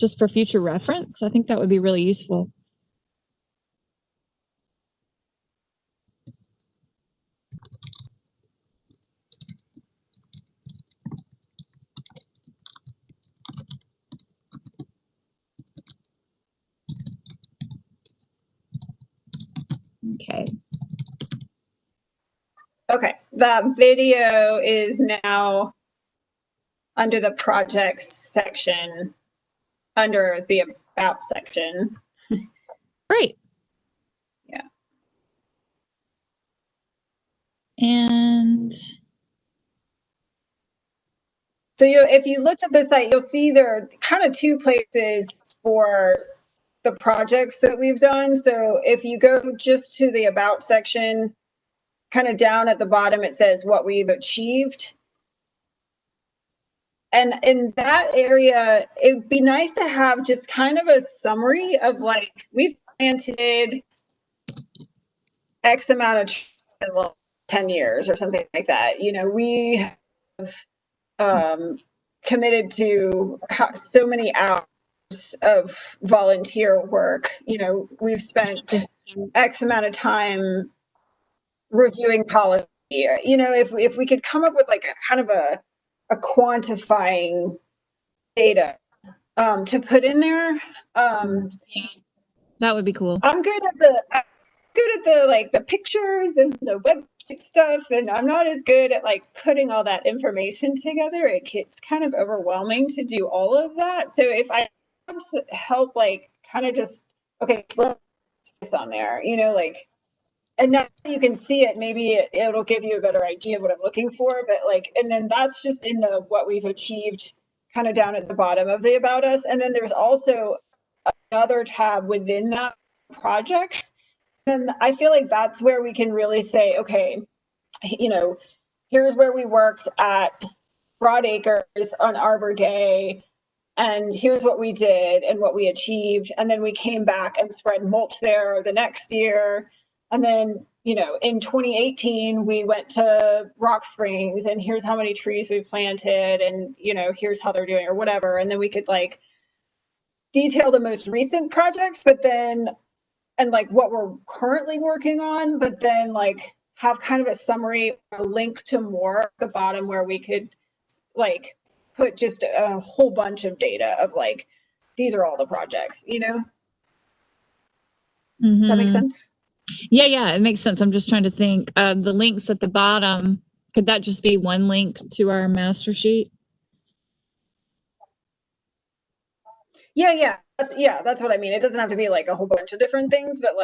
just for future reference, I think that would be really useful. Okay. Okay, that video is now under the projects section, under the about section. Great. Yeah. And so if you looked at the site, you'll see there are kind of two places for the projects that we've done. So if you go just to the about section, kind of down at the bottom, it says what we've achieved. And in that area, it'd be nice to have just kind of a summary of like, we've planted X amount of trees in 10 years or something like that. We have committed to so many hours of volunteer work. We've spent X amount of time reviewing policy. If we could come up with like a kind of a quantifying data to put in there. That would be cool. I'm good at the pictures and the website stuff, and I'm not as good at like putting all that information together. It gets kind of overwhelming to do all of that. So if I have help, like kind of just put this on there, and now you can see it. Maybe it'll give you a better idea of what I'm looking for. But and then that's just in the what we've achieved, kind of down at the bottom of the about us. And then there's also another tab within that, projects. And I feel like that's where we can really say, okay, here's where we worked at Broad Acres on Arbor Day, and here's what we did and what we achieved. And then we came back and spread mulch there the next year. And then, in 2018, we went to Rock Springs, and here's how many trees we planted, and, here's how they're doing or whatever. And then we could detail the most recent projects, but then, and what we're currently working on, but then have kind of a summary, a link to more at the bottom where we could put just a whole bunch of data of these are all the projects, Does that make sense? Yeah, it makes sense. I'm just trying to think. The links at the bottom, could that just be one link to our master sheet? Yeah. That's what I mean. It doesn't have to be a whole bunch of different things, but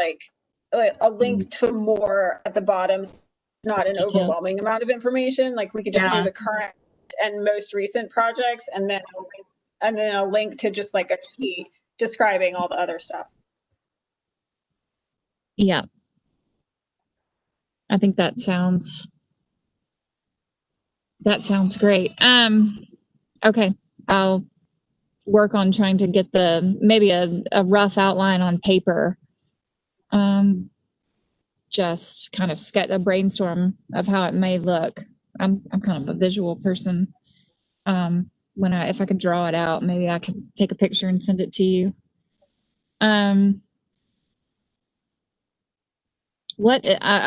a link to more at the bottom. It's not an overwhelming amount of information. We could just do the current and most recent projects, and then a link to just a sheet describing all the other stuff. Yeah. I think that sounds great. Okay. I'll work on trying to get maybe a rough outline on paper. Just kind of sketch a brainstorm of how it may look. I'm kind of a visual person. If I could draw it out, maybe I could take a picture and send it to you. I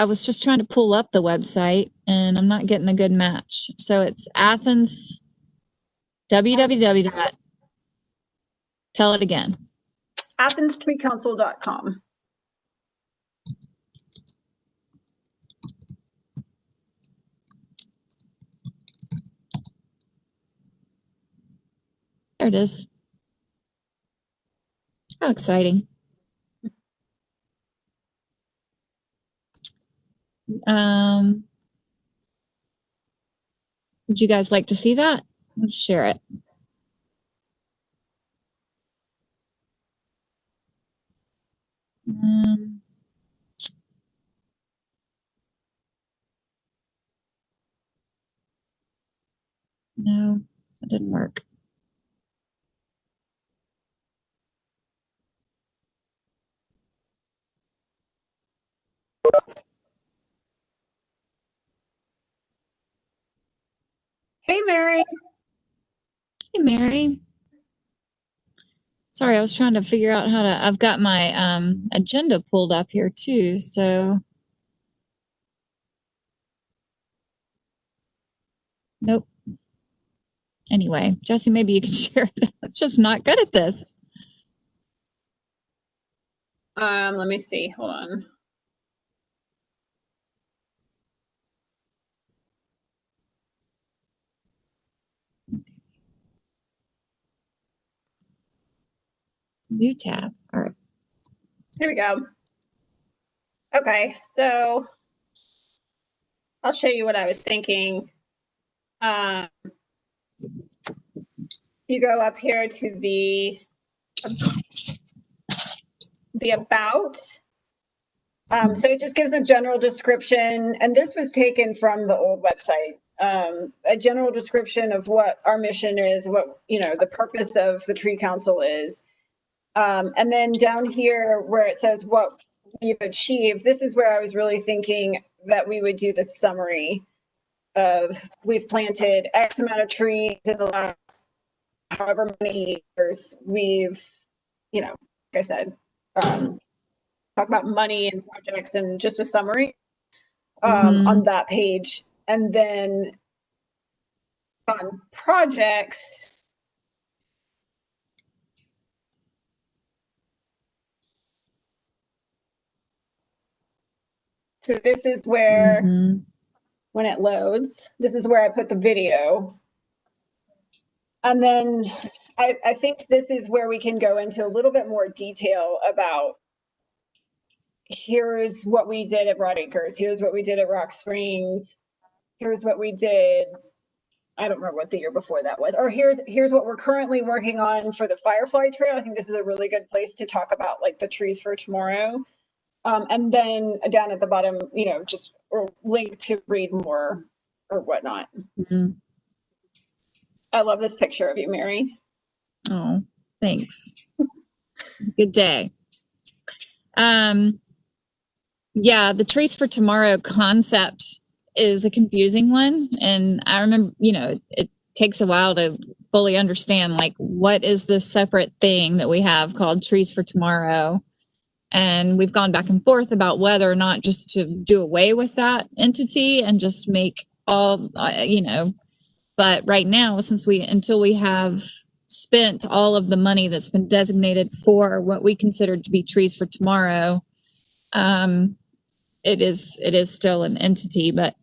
was just trying to pull up the website and I'm not getting a good match. So it's Athens, www. Tell it again. Athens-Treecouncil.com. There it is. How exciting. Would you guys like to see that? Let's share it. No, that didn't work. Hey, Mary. Hey, Mary. Sorry, I was trying to figure out how to. I've got my agenda pulled up here too, so nope. Anyway, Jesse, maybe you can share it. I was just not good at this. Let me see. Hold on. New tab. All right. Here we go. Okay, so I'll show you what I was thinking. You go up here to the about. So it just gives a general description, and this was taken from the old website. A general description of what our mission is, what the purpose of the Tree Council is, and then down here where it says what we've achieved, this is where I was really thinking that we would do the summary of we've planted X amount of trees in the last however many years. We've, like I said, talk about money and projects and just a summary on that page. And then on projects, so this is where, when it loads, this is where I put the video. And then I think this is where we can go into a little bit more detail about here's what we did at Broad Acres, here's what we did at Rock Springs, here's what we did. I don't remember what the year before that was. Or here's what we're currently working on for the Firefly Trail. I think this is a really good place to talk about like the trees for tomorrow. And then down at the bottom, just or link to read more or whatnot. I love this picture of you, Mary. Oh, thanks. It's a good day. Yeah, the Trees for Tomorrow concept is a confusing one. And I remember, it takes a while to fully understand, like, what is this separate thing that we have called Trees for Tomorrow? And we've gone back and forth about whether or not just to do away with that entity and just make all, but right now, until we have spent all of the money that's been designated for what we consider to be Trees for Tomorrow, it is still an entity, but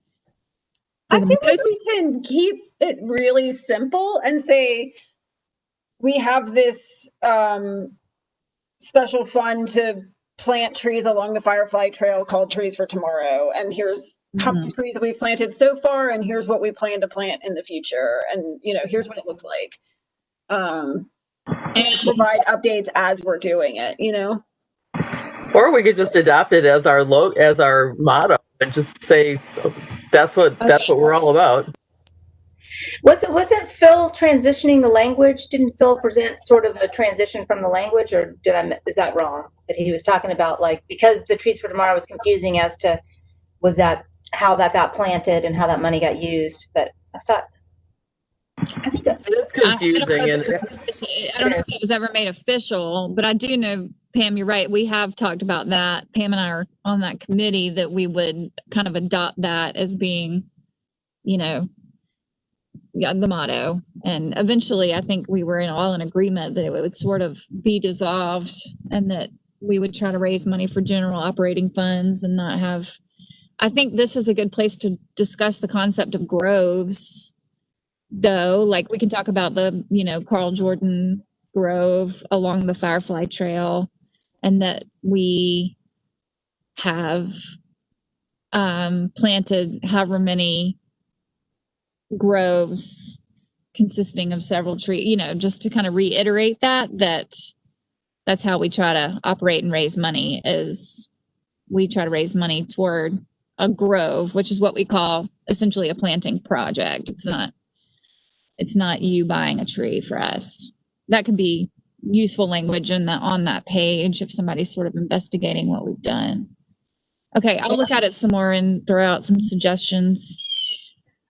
I feel like we can keep it really simple and say we have this special fund to plant trees along the Firefly Trail called Trees for Tomorrow, and here's how many trees we've planted so far, and here's what we plan to plant in the future, and here's what it looks like. And provide updates as we're doing it, Or we could just adopt it as our motto and just say that's what we're all about. Wasn't Phil transitioning the language? Didn't Phil present sort of a transition from the language, or is that wrong? That he was talking about, like, because the Trees for Tomorrow was confusing as to was that how that got planted and how that money got used. But I think that it is confusing. I don't know if it was ever made official, but I do know, Pam, you're right. We have talked about that. Pam and I are on that committee that we would kind of adopt that as being, the motto. And eventually I think we were all in agreement that it would sort of be dissolved and that we would try to raise money for general operating funds and not have, I think this is a good place to discuss the concept of groves, though. Like, we can talk about the, Carl Jordan Grove along the Firefly Trail, and that we have planted however many groves consisting of several trees, just to kind of reiterate that's how we try to operate and raise money. Is we try to raise money toward a grove, which is what we call essentially a planting project. It's not you buying a tree for us. That could be useful language on that page if somebody's sort of investigating what we've done. Okay, I'll look at it some more and throw out some suggestions.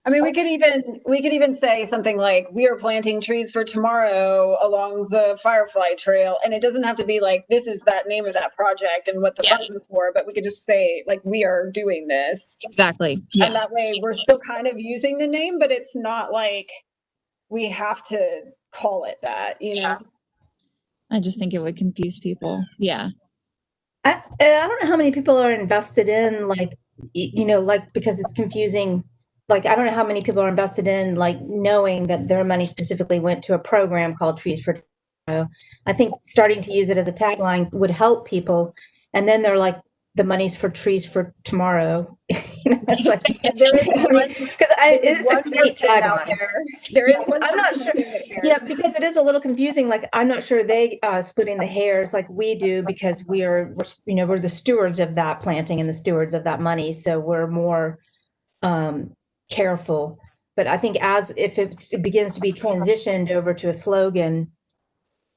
I mean, we could even say something like, we are planting trees for tomorrow along the Firefly Trail. And it doesn't have to be like, this is that name of that project and what the funds are for, but we could just say like, we are doing this. Exactly. Yeah. And that way we're still kind of using the name, but it's not like we have to call it that, I just think it would confuse people. Yeah. I don't know how many people are invested in because it's confusing. Like, I don't know how many people are invested in knowing that their money specifically went to a program called Trees for Tomorrow. I think starting to use it as a tagline would help people. And then they're like, the money's for Trees for Tomorrow. It's like, it's a great tagline. There is I'm not sure. Yeah, because it is a little confusing. Like, I'm not sure they splitting the hairs like we do, because we're the stewards of that planting and the stewards of that money. So we're more careful. But I think if it begins to be transitioned over to a slogan,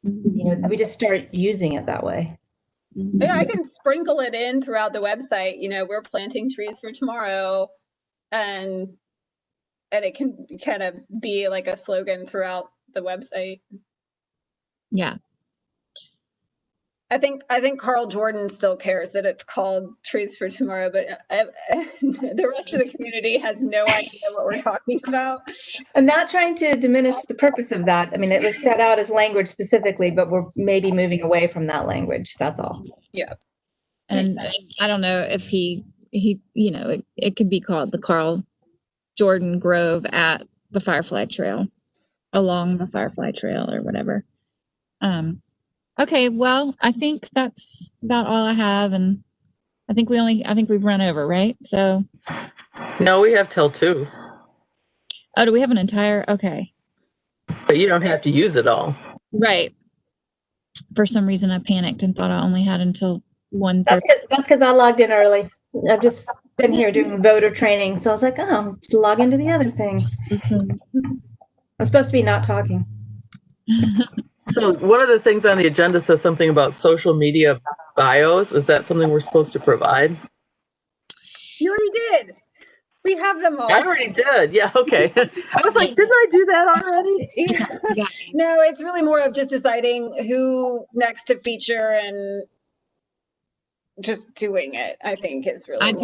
we just start using it that way. Yeah, I can sprinkle it in throughout the website. We're planting trees for tomorrow, and it can kind of be like a slogan throughout the website. Yeah. I think Carl Jordan still cares that it's called Trees for Tomorrow, but the rest of the community has no idea what we're talking about. I'm not trying to diminish the purpose of that. I mean, it was set out as language specifically, but we're maybe moving away from that language. That's all. Yeah. And I don't know if it could be called the Carl Jordan Grove at the Firefly Trail, along the Firefly Trail or whatever. Okay, well, I think that's about all I have, and I think we've run over, right? So No, we have till 2. Oh, do we have an entire? Okay. But you don't have to use it all. Right. For some reason, I panicked and thought I only had until 1:30. That's because I logged in early. I've just been here doing voter training, so I was like, oh, just log into the other thing. I'm supposed to be not talking. So one of the things on the agenda says something about social media bios. Is that something we're supposed to provide? You already did. We have them all. I already did. Yeah, okay. I was like, didn't I do that already? Yeah. No, it's really more of just deciding who next to feature and just doing it, I think is really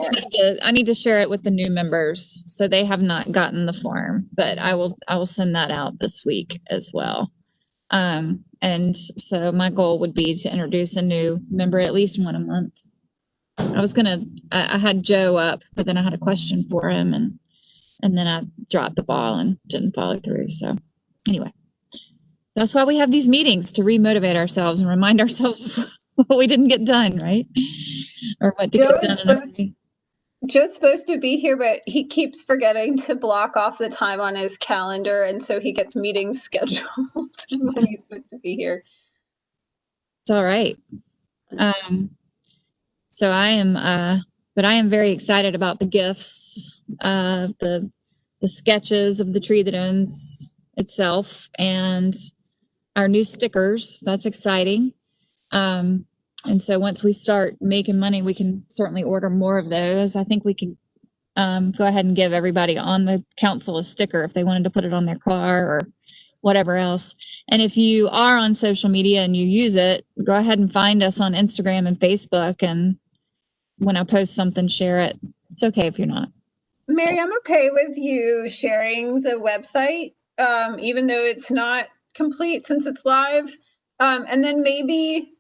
I need to share it with the new members, so they have not gotten the form, but I will send that out this week as well. And so my goal would be to introduce a new member at least one a month. I had Joe up, but then I had a question for him, and then I dropped the ball and didn't follow through. So anyway, that's why we have these meetings, to remotivate ourselves and remind ourselves of what we didn't get done, right? Or what to get done. Joe's supposed to be here, but he keeps forgetting to block off the time on his calendar, and so he gets meetings scheduled when he's supposed to be here. It's all right. So I am very excited about the gifts, the sketches of the tree that owns itself, and our new stickers. That's exciting. And so once we start making money, we can certainly order more of those. I think we can go ahead and give everybody on the council a sticker if they wanted to put it on their car or whatever else. And if you are on social media and you use it, go ahead and find us on Instagram and Facebook. And when I post something, share it. It's okay if you're not. Mary, I'm okay with you sharing the website, even though it's not complete since it's live. And then maybe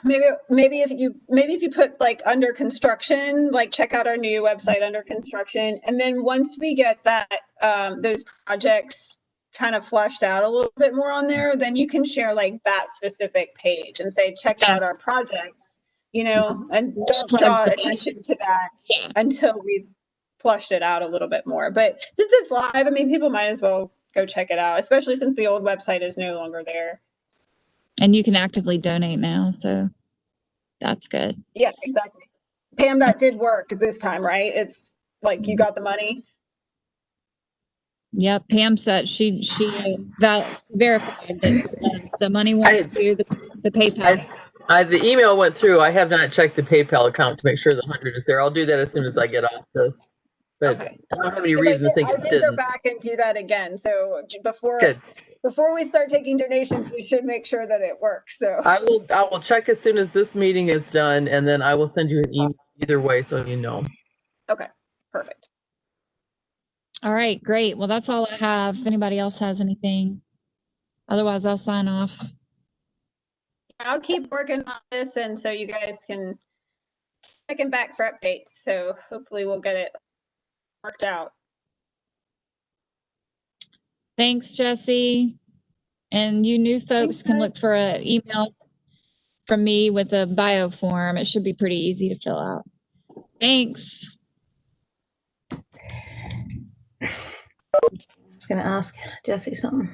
if you put like under construction, like check out our new website under construction. And then once we get that, those projects kind of fleshed out a little bit more on there, then you can share like that specific page and say, check out our projects, and don't draw attention to that until we've flushed it out a little bit more. But since it's live, I mean, people might as well go check it out, especially since the old website is no longer there. And you can actively donate now, so that's good. Yeah, exactly. Pam, that did work this time, right? It's like you got the money. Yep, Pam said she verified that the money went to the PayPal. The email went through. I have not checked the PayPal account to make sure the 100 is there. I'll do that as soon as I get off this. But Okay. I don't have any 'Cause reason to think I it did go didn't. back and do that again. So Good. before we start taking donations, we should make sure that it works. So I will check as soon as this meeting is done, and then I will send you an email either way so you know. okay, perfect. All right, great. Well, that's all I have. If anybody else has anything, otherwise I'll sign off. I'll keep working on this, and so you guys can check in back for updates. So hopefully we'll get it worked out. Thanks, Jesse. And you new folks can look for an email from me with a bio form. It should be pretty easy to fill out. Thanks. I was going to ask Jesse something.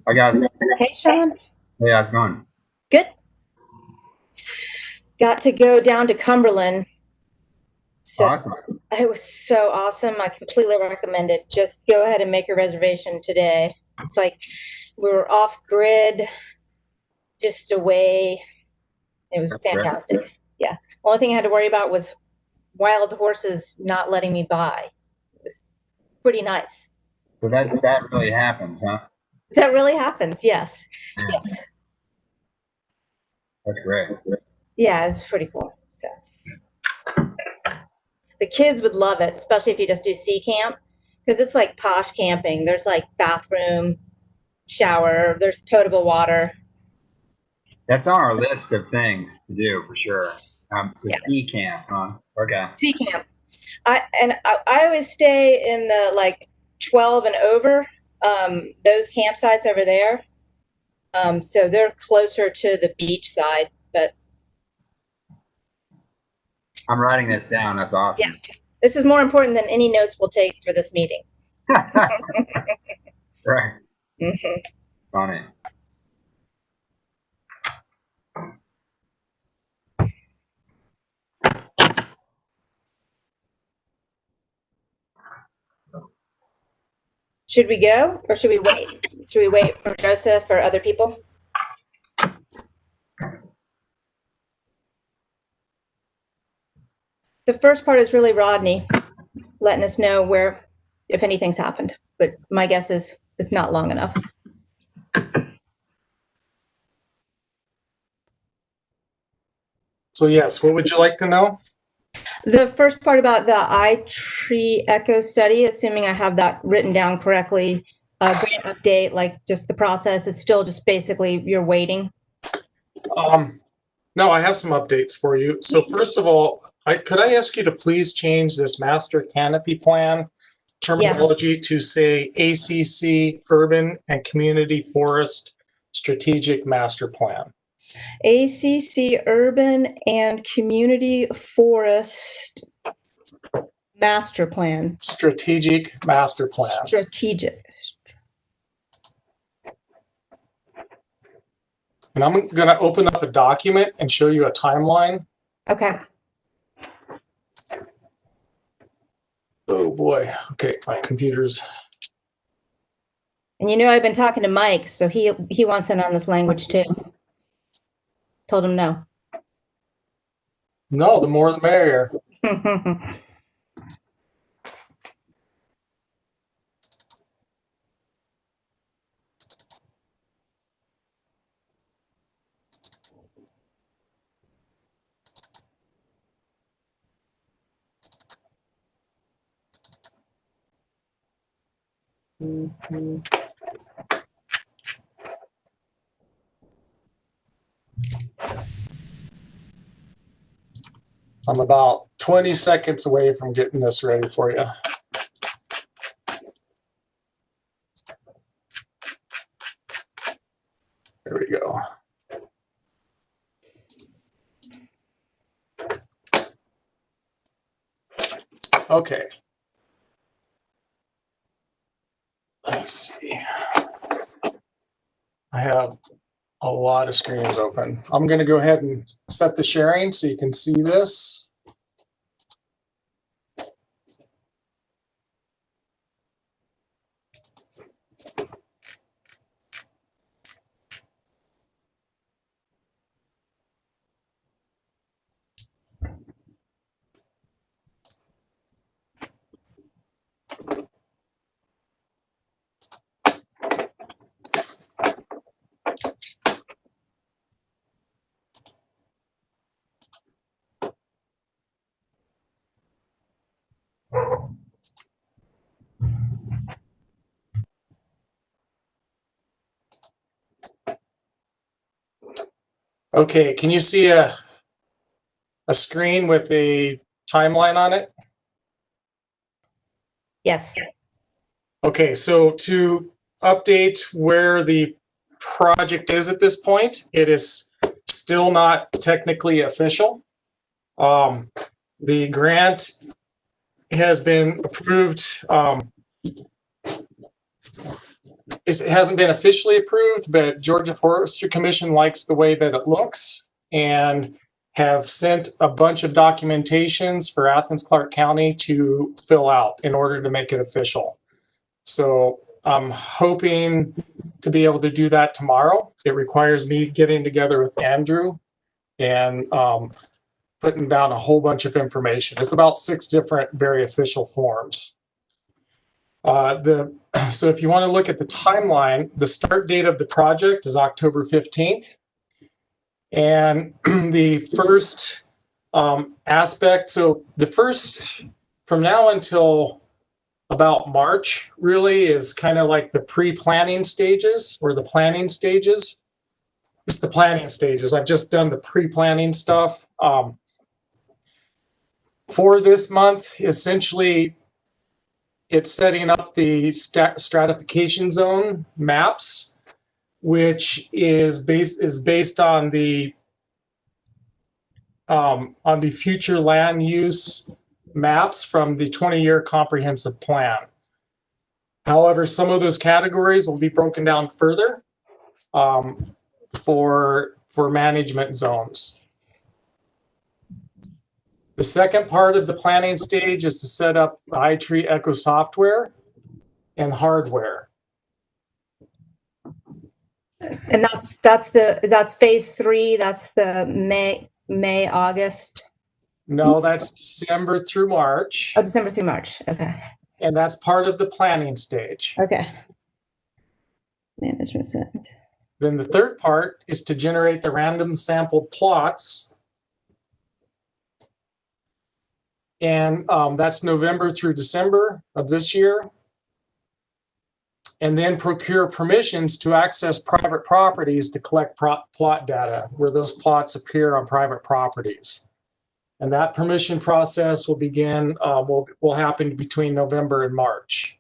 I got it. Hey, Sean. Hey, how's it going? Good. Got to go down to Cumberland. So Awesome. it was so awesome. I completely recommend it. Just go ahead and make your reservation today. It's like we were off grid, just away. It was That's great. fantastic. Yeah. Only thing I had to worry about was wild horses not letting me by. It was pretty nice. So that really happens, huh? That really happens. Yes. Yes. That's great. Yeah, it's pretty cool. So the kids would love it, especially if you just do sea camp, because it's like posh camping. There's like bathroom, shower, there's potable water. That's on our list of things to do for sure. So Yeah. sea camp, huh? Okay. Sea camp. I always stay in the like 12 and over, those campsites over there. So they're closer to the beach side, but I'm writing this down. That's awesome. yeah, this is more important than any notes we'll take for this meeting. Right. Mm-hmm. Funny. Should we go or should we wait? Should we wait for Joseph or other people? The first part is really Rodney letting us know where, if anything's happened. But my guess is it's not long enough. So yes, what would you like to know? The first part about the iTree Echo study, assuming I have that written down correctly, grant update, like just the process, it's still just basically you're waiting. No, I have some updates for you. So first of all, could I ask you to please change this master canopy plan terminology to say ACC, Urban and Community Forest Strategic Master Plan. ACC Urban and Community Forest Master Plan. Strategic Master Plan. Strategic. And I'm going to open up a document and show you a timeline. Okay. Oh boy. Okay, my computer's. And you know, I've been talking to Mike, so he wants in on this language too. Told him no. No, the more the merrier. I'm about 20 seconds away from getting this ready for you. There we go. Okay. Let's see. I have a lot of screens open. I'm going to go ahead and set the sharing so you can see this. Okay, can you see a screen with a timeline on it? Yes. Okay, so to update where the project is at this point, it is still not technically official. The grant has been approved. It hasn't been officially approved, but Georgia Forestry Commission likes the way that it looks and have sent a bunch of documentations for Athens-Clarke County to fill out in order to make it official. So I'm hoping to be able to do that tomorrow. It requires me getting together with Andrew and putting down a whole bunch of information. It's about 6 different very official forms. So if you want to look at the timeline, the start date of the project is October 15th. And the first aspect, so the first, from now until about March, really is kind of like the pre-planning stages or the planning stages. It's the planning stages. I've just done the pre-planning stuff. For this month, essentially, it's setting up the stratification zone maps, which is based on the future land use maps from the 20-year comprehensive plan. However, some of those categories will be broken down further for management zones. The second part of the planning stage is to set up the iTree Echo software and hardware. And that's phase 3. That's the May, August. No, that's December through March. Oh, December through March. Okay. And that's part of the planning stage. Okay. Management zones. Then the third part is to generate the random sampled plots. And that's November through December of this year. And then procure permissions to access private properties to collect plot data where those plots appear on private properties. And that permission process will begin, will happen between November and March.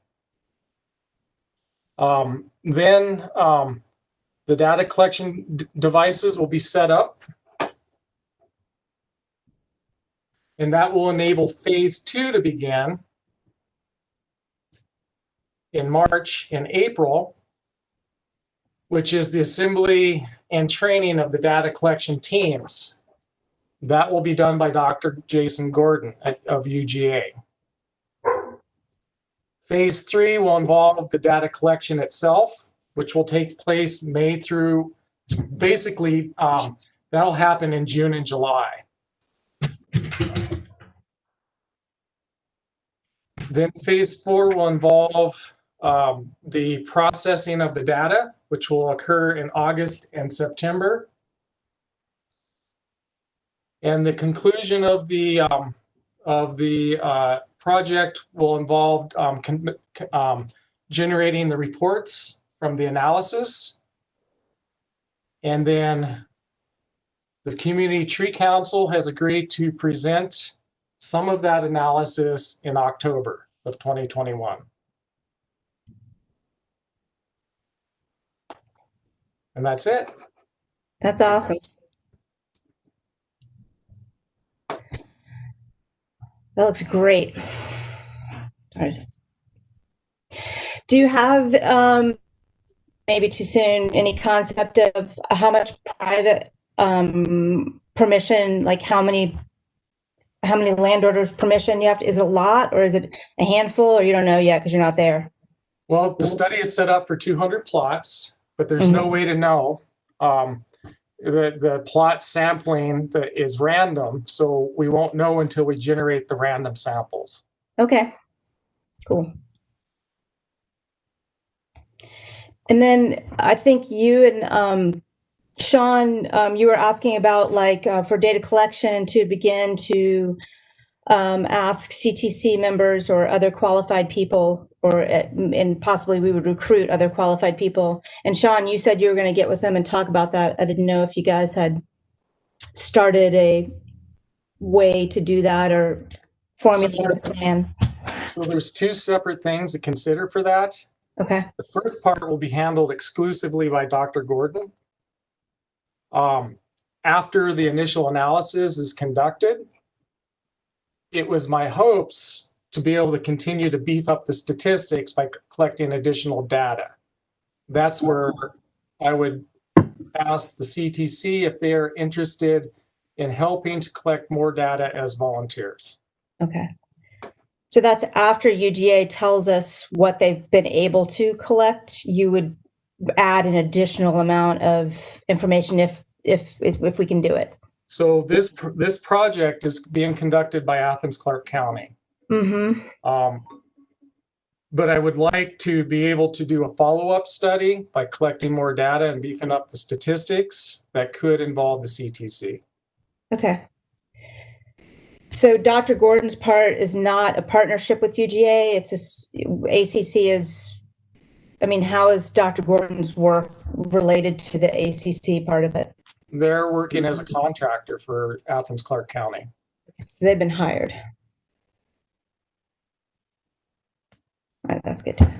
Then the data collection devices will be set up. And that will enable phase 2 to begin in March and April, which is the assembly and training of the data collection teams. That will be done by Dr. Jason Gordon of UGA. Phase 3 will involve the data collection itself, which will take place May through, basically, that'll happen in June and July. Then phase 4 will involve the processing of the data, which will occur in August and September. And the conclusion of the project will involve generating the reports from the analysis. And then the Community Tree Council has agreed to present some of that analysis in October of 2021. And that's it. That's awesome. That looks great. Do you have, maybe too soon, any concept of how much private permission, like how many landowners permission you have to, is it a lot or is it a handful, or you don't know yet because you're not there? Well, the study is set up for 200 plots, but there's no way to know. The plot sampling that is random, so we won't know until we generate the random samples. Okay, cool. And then I think you and Sean, you were asking about for data collection to begin to ask CTC members or other qualified people, and possibly we would recruit other qualified people. And Sean, you said you were going to get with them and talk about that. I didn't know if you guys had started a way to do that or formulate a plan. So there's 2 separate things to consider for that. Okay. The first part will be handled exclusively by Dr. Gordon. After the initial analysis is conducted, it was my hopes to be able to continue to beef up the statistics by collecting additional data. That's where I would ask the CTC if they are interested in helping to collect more data as volunteers. Okay. So that's after UGA tells us what they've been able to collect, you would add an additional amount of information if we can do it. So this project is being conducted by Athens-Clarke County. But I would like to be able to do a follow-up study by collecting more data and beefing up the statistics that could involve the CTC. Okay. So Dr. Gordon's part is not a partnership with UGA. It's ACC is, I mean, how is Dr. Gordon's work related to the ACC part of it? They're working as a contractor for Athens-Clarke County. So they've been hired. All right, that's good. All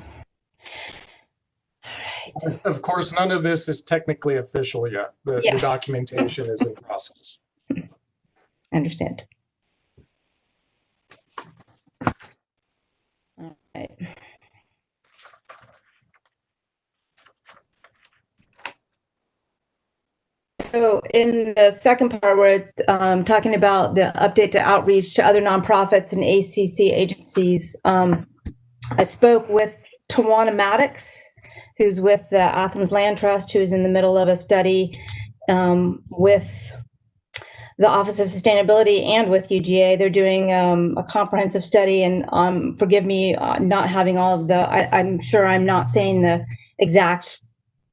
right. Of course, none of this is technically official yet. The documentation is in process. I understand. All right. So in the second part, we're talking about the update to outreach to other nonprofits and ACC agencies. I spoke with Tawana Maddox, who's with the Athens Land Trust, who is in the middle of a study with the Office of Sustainability and with UGA. They're doing a comprehensive study, and forgive me not having all of I'm sure I'm not saying the exact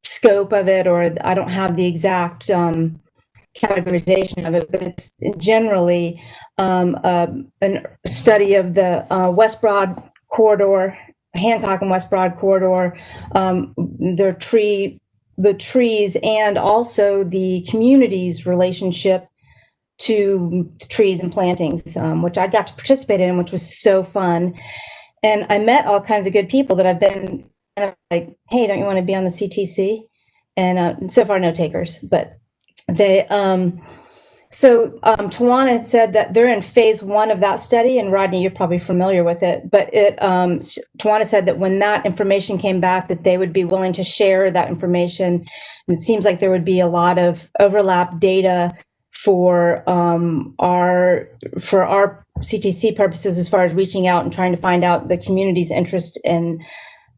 scope of it, or I don't have the exact categorization of it, but it's generally a study of the West Broad corridor, Hancock and West Broad corridor, the trees, and also the community's relationship to trees and plantings, which I got to participate in, which was so fun. And I met all kinds of good people that I've been kind of like, hey, don't you want to be on the CTC? And so far, no takers, but they, Tawana had said that they're in phase 1 of that study, and Rodney, you're probably familiar with it, but Tawana said that when that information came back, that they would be willing to share that information. And it seems like there would be a lot of overlap data for our CTC purposes, as far as reaching out and trying to find out the community's interest in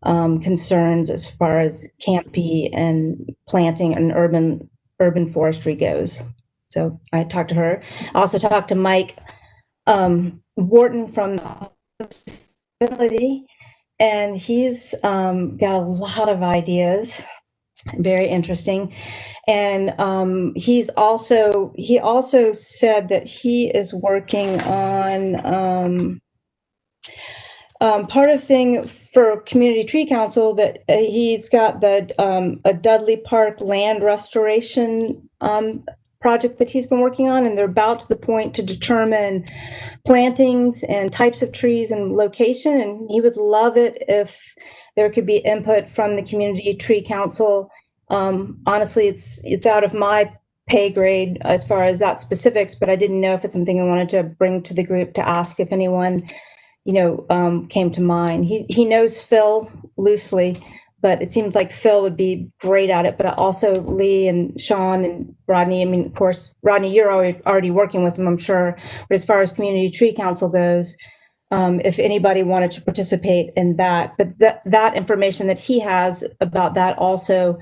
concerns as far as canopy and planting and urban forestry goes. So I talked to her. I also talked to Mike Wharton from the Sustainability, and he's got a lot of ideas, very interesting. And he also said that he is working on part of thing for Community Tree Council, that he's got the a Dudley Park land restoration project that he's been working on, and they're about to the point to determine plantings and types of trees and location. And he would love it if there could be input from the Community Tree Council. Honestly, it's out of my pay grade as far as that specifics, but I didn't know if it's something I wanted to bring to the group to ask if anyone, came to mind. He knows Phil loosely, but it seems like Phil would be great at it. But also Lee and Sean and Rodney. I mean, of course, Rodney, you're already working with them, I'm sure. But as far as Community Tree Council goes, if anybody wanted to participate in that, but that information that he has about that also,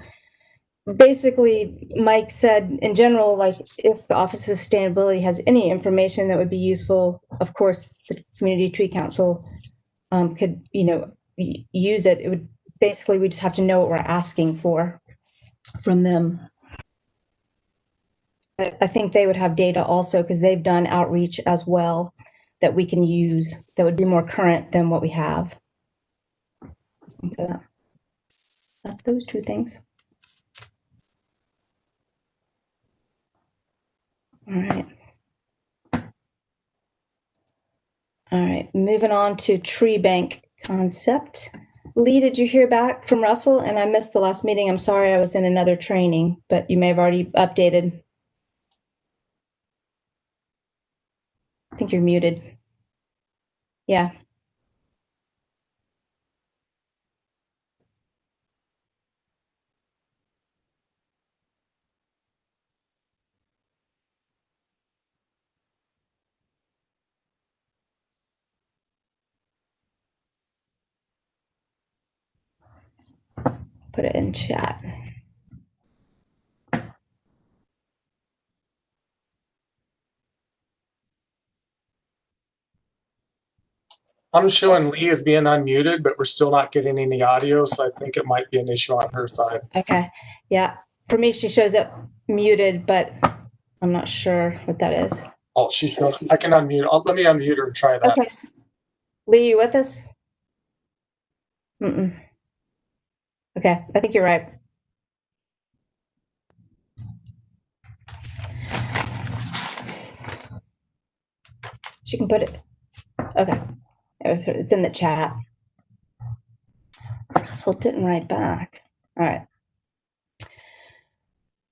basically, Mike said in general, like if the Office of Sustainability has any information that would be useful, of course, the Community Tree Council could, use it. It would basically, we just have to know what we're asking for from them. I think they would have data also, because they've done outreach as well that we can use that would be more current than what we have. So that's those two things. All right, moving on to tree bank concept. Lee, did you hear back from Russell? And I missed the last meeting. I'm sorry, I was in another training, but you may have already updated. I think you're muted. Yeah. Put it in chat. I'm showing Lee as being unmuted, but we're still not getting any audio, so I think it might be an issue on her side. Okay. Yeah. For me, she shows up muted, but I'm not sure what that is. Oh, she's still, I can unmute. Let me unmute her and try that. Okay. Lee, you with us? Mm-mm. Okay, I think you're right. She can put it. Okay. It's in the chat. Russell didn't write back. All right.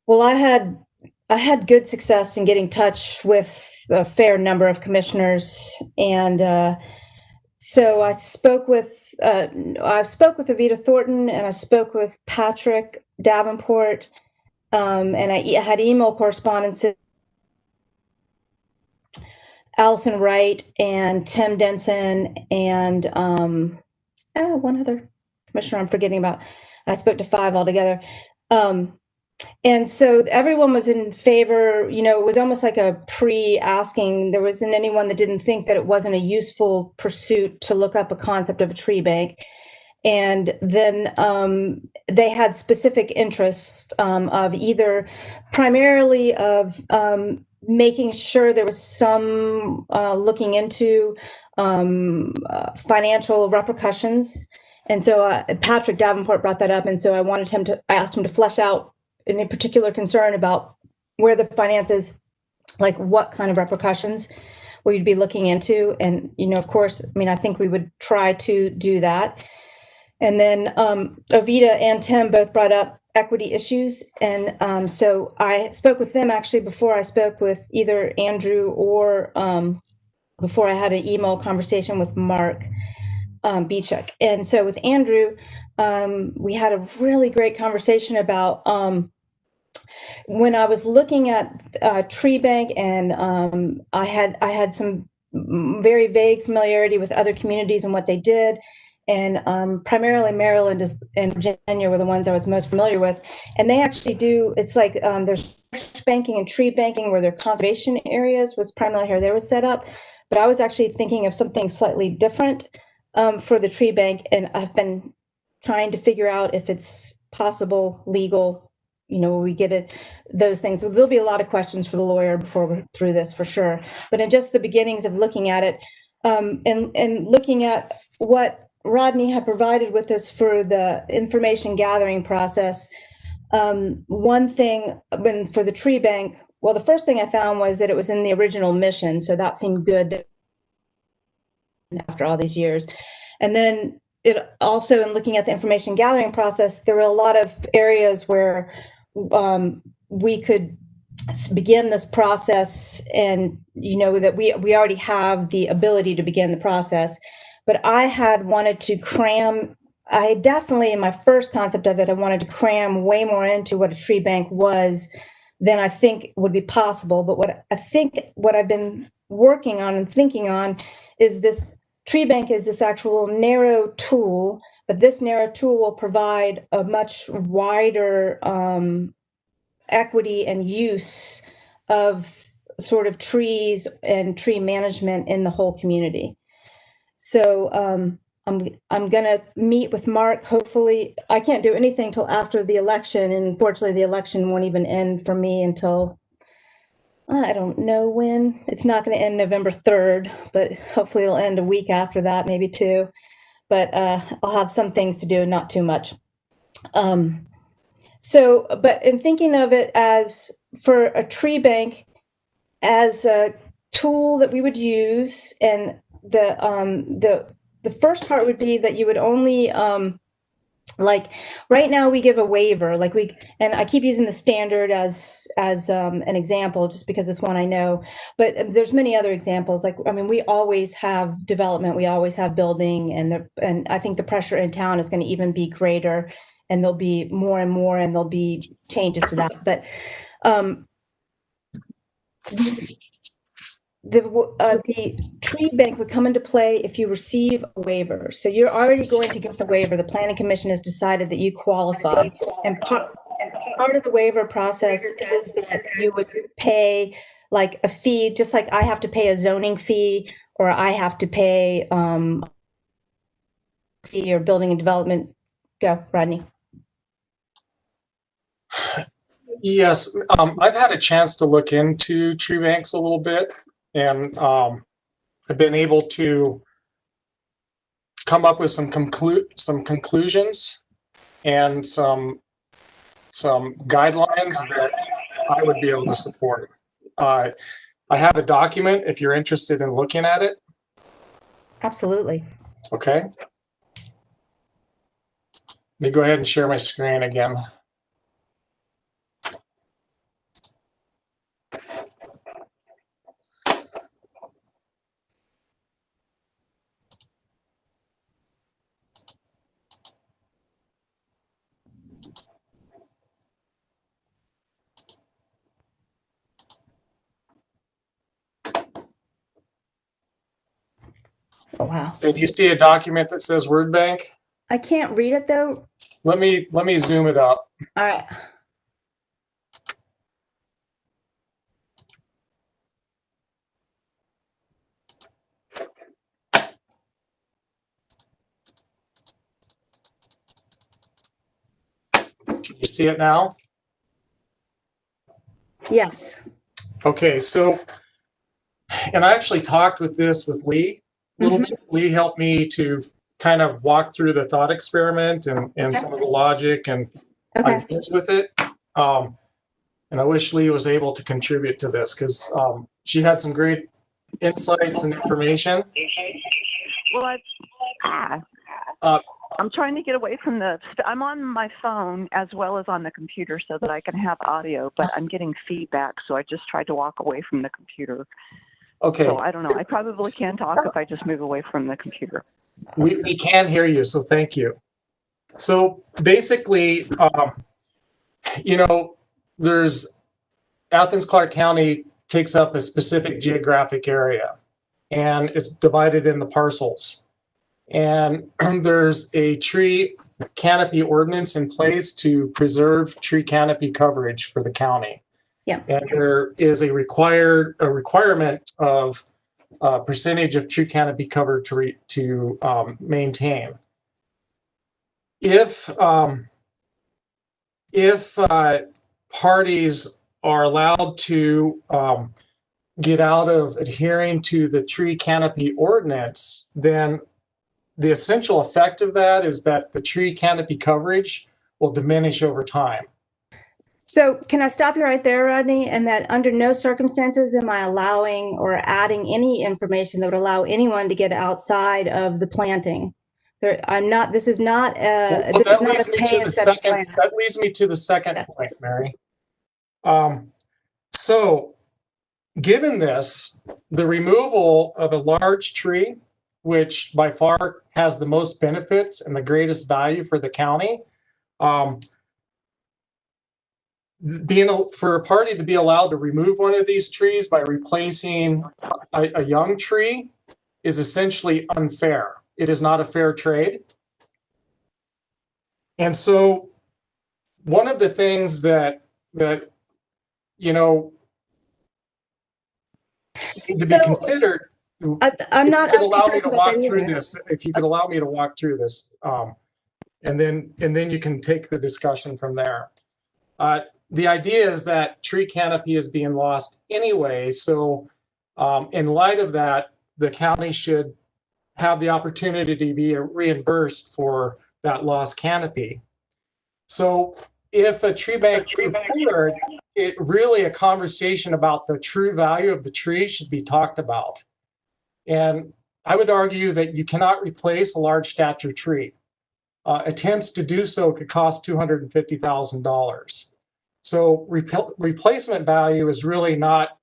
Well, I had good success in getting in touch with a fair number of commissioners, and so I spoke with Evita Thornton, and I spoke with Patrick Davenport, and I had email correspondence with Allison Wright and Tim Denson and one other commissioner I'm forgetting about. I spoke to 5 altogether. And so everyone was in favor, it was almost like a pre-asking. There wasn't anyone that didn't think that it wasn't a useful pursuit to look up a concept of a tree bank. And then they had specific interests of either primarily of making sure there was some looking into financial repercussions. And so Patrick Davenport brought that up. And so I asked him to flesh out any particular concern about where the finances like what kind of repercussions we'd be looking into. And, of course, I mean, I think we would try to do that. And then Ovita and Tim both brought up equity issues. And so I spoke with them actually before I spoke with either Andrew or before I had an email conversation with Mark Beechuk. And so with Andrew, we had a really great conversation about when I was looking at Tree Bank, and I had some very vague familiarity with other communities and what they did. And primarily Maryland and Virginia were the ones I was most familiar with. And they actually do, it's like there's banking and tree banking where their conservation areas was primarily how they were set up. But I was actually thinking of something slightly different for the tree bank. And I've been trying to figure out if it's possible, legal, we get it, those things. So there'll be a lot of questions for the lawyer before we're through this for sure. But in just the beginnings of looking at it and looking at what Rodney had provided with us for the information gathering process, one thing for the tree bank, well, the first thing I found was that it was in the original mission. So that seemed good after all these years. And then it also, in looking at the information gathering process, there were a lot of areas where we could begin this process, and that we already have the ability to begin the process. But I had wanted to cram, I definitely, in my first concept of it, I wanted to cram way more into what a tree bank was than I think would be possible. But what I've been working on and thinking on is this tree bank is this actual narrow tool, but this narrow tool will provide a much wider equity and use of sort of trees and tree management in the whole community. So I'm gonna meet with Mark. Hopefully, I can't do anything till after the election, and unfortunately, the election won't even end for me until I don't know when. It's not going to end November 3rd, but hopefully it'll end a week after that, maybe 2. But I'll have some things to do, not too much. But in thinking of it as for a tree bank as a tool that we would use, and the first part would be that you would only like right now we give a waiver, and I keep using the standard as an example just because it's one I know, but there's many other examples. We always have development, we always have building, and I think the pressure in town is going to even be greater, and there'll be more and more, and there'll be changes to that. But the tree bank would come into play if you receive a waiver. So you're already going to get the waiver. The Planning Commission has decided that you qualify. And part of the waiver process is that you would pay like a fee, just like I have to pay a zoning fee, or I have to pay fee or building and development. Go, Rodney. Yes, I've had a chance to look into tree banks a little bit, and I've been able to come up with some conclusions and some guidelines that I would be able to support. I have a document if you're interested in looking at it. Absolutely. Okay. Let me go ahead and share my screen again. Oh, wow. So do you see a document that says Word Bank? I can't read it though. Let me zoom it up. All right. Can you see it now? Yes. Okay, so, and I actually talked with Lee a little bit. Lee helped me to kind of walk through the thought experiment and some of the logic and ideas with it. And And I wish Lee was able to contribute to this because she had some great insights and information. Well, I'm trying to get away from I'm on my phone as well as on the computer so that I can have audio, but I'm getting feedback, so I just tried to walk away from the computer. Okay. So I don't know. I probably can talk if I just move away from the computer. We can hear you, so thank you. So basically, you know, there's Athens-Clarke County takes up a specific geographic area, and it's divided into parcels. And there's a tree canopy ordinance in place to preserve tree canopy coverage for the county. Yeah. And there is a requirement of percentage of tree canopy cover to maintain. If parties are allowed to get out of adhering to the tree canopy ordinance, then the essential effect of that is that the tree canopy coverage will diminish over time. So can I stop you right there, Rodney? And that under no circumstances am I allowing or adding any information that would allow anyone to get outside of the planting. This is not a pay and set plan. That leads me to the second point, Mary. So given this, the removal of a large tree, which by far has the most benefits and the greatest value for the county, for a party to be allowed to remove one of these trees by replacing a young tree is essentially unfair. It is not a fair trade. And so one of the things that you know to be considered, I'm not if you could allow me to walk through this, if you could allow me to walk through this, and then you can take the discussion from there. The idea is that tree canopy is being lost anyway. So in light of that, the county should have the opportunity to be reimbursed for that lost canopy. So if a tree bank moves forward, it really a conversation about the true value of the tree should be talked about. And I would argue that you cannot replace a large stature tree. Attempts to do so could cost $250,000. So replacement value is really not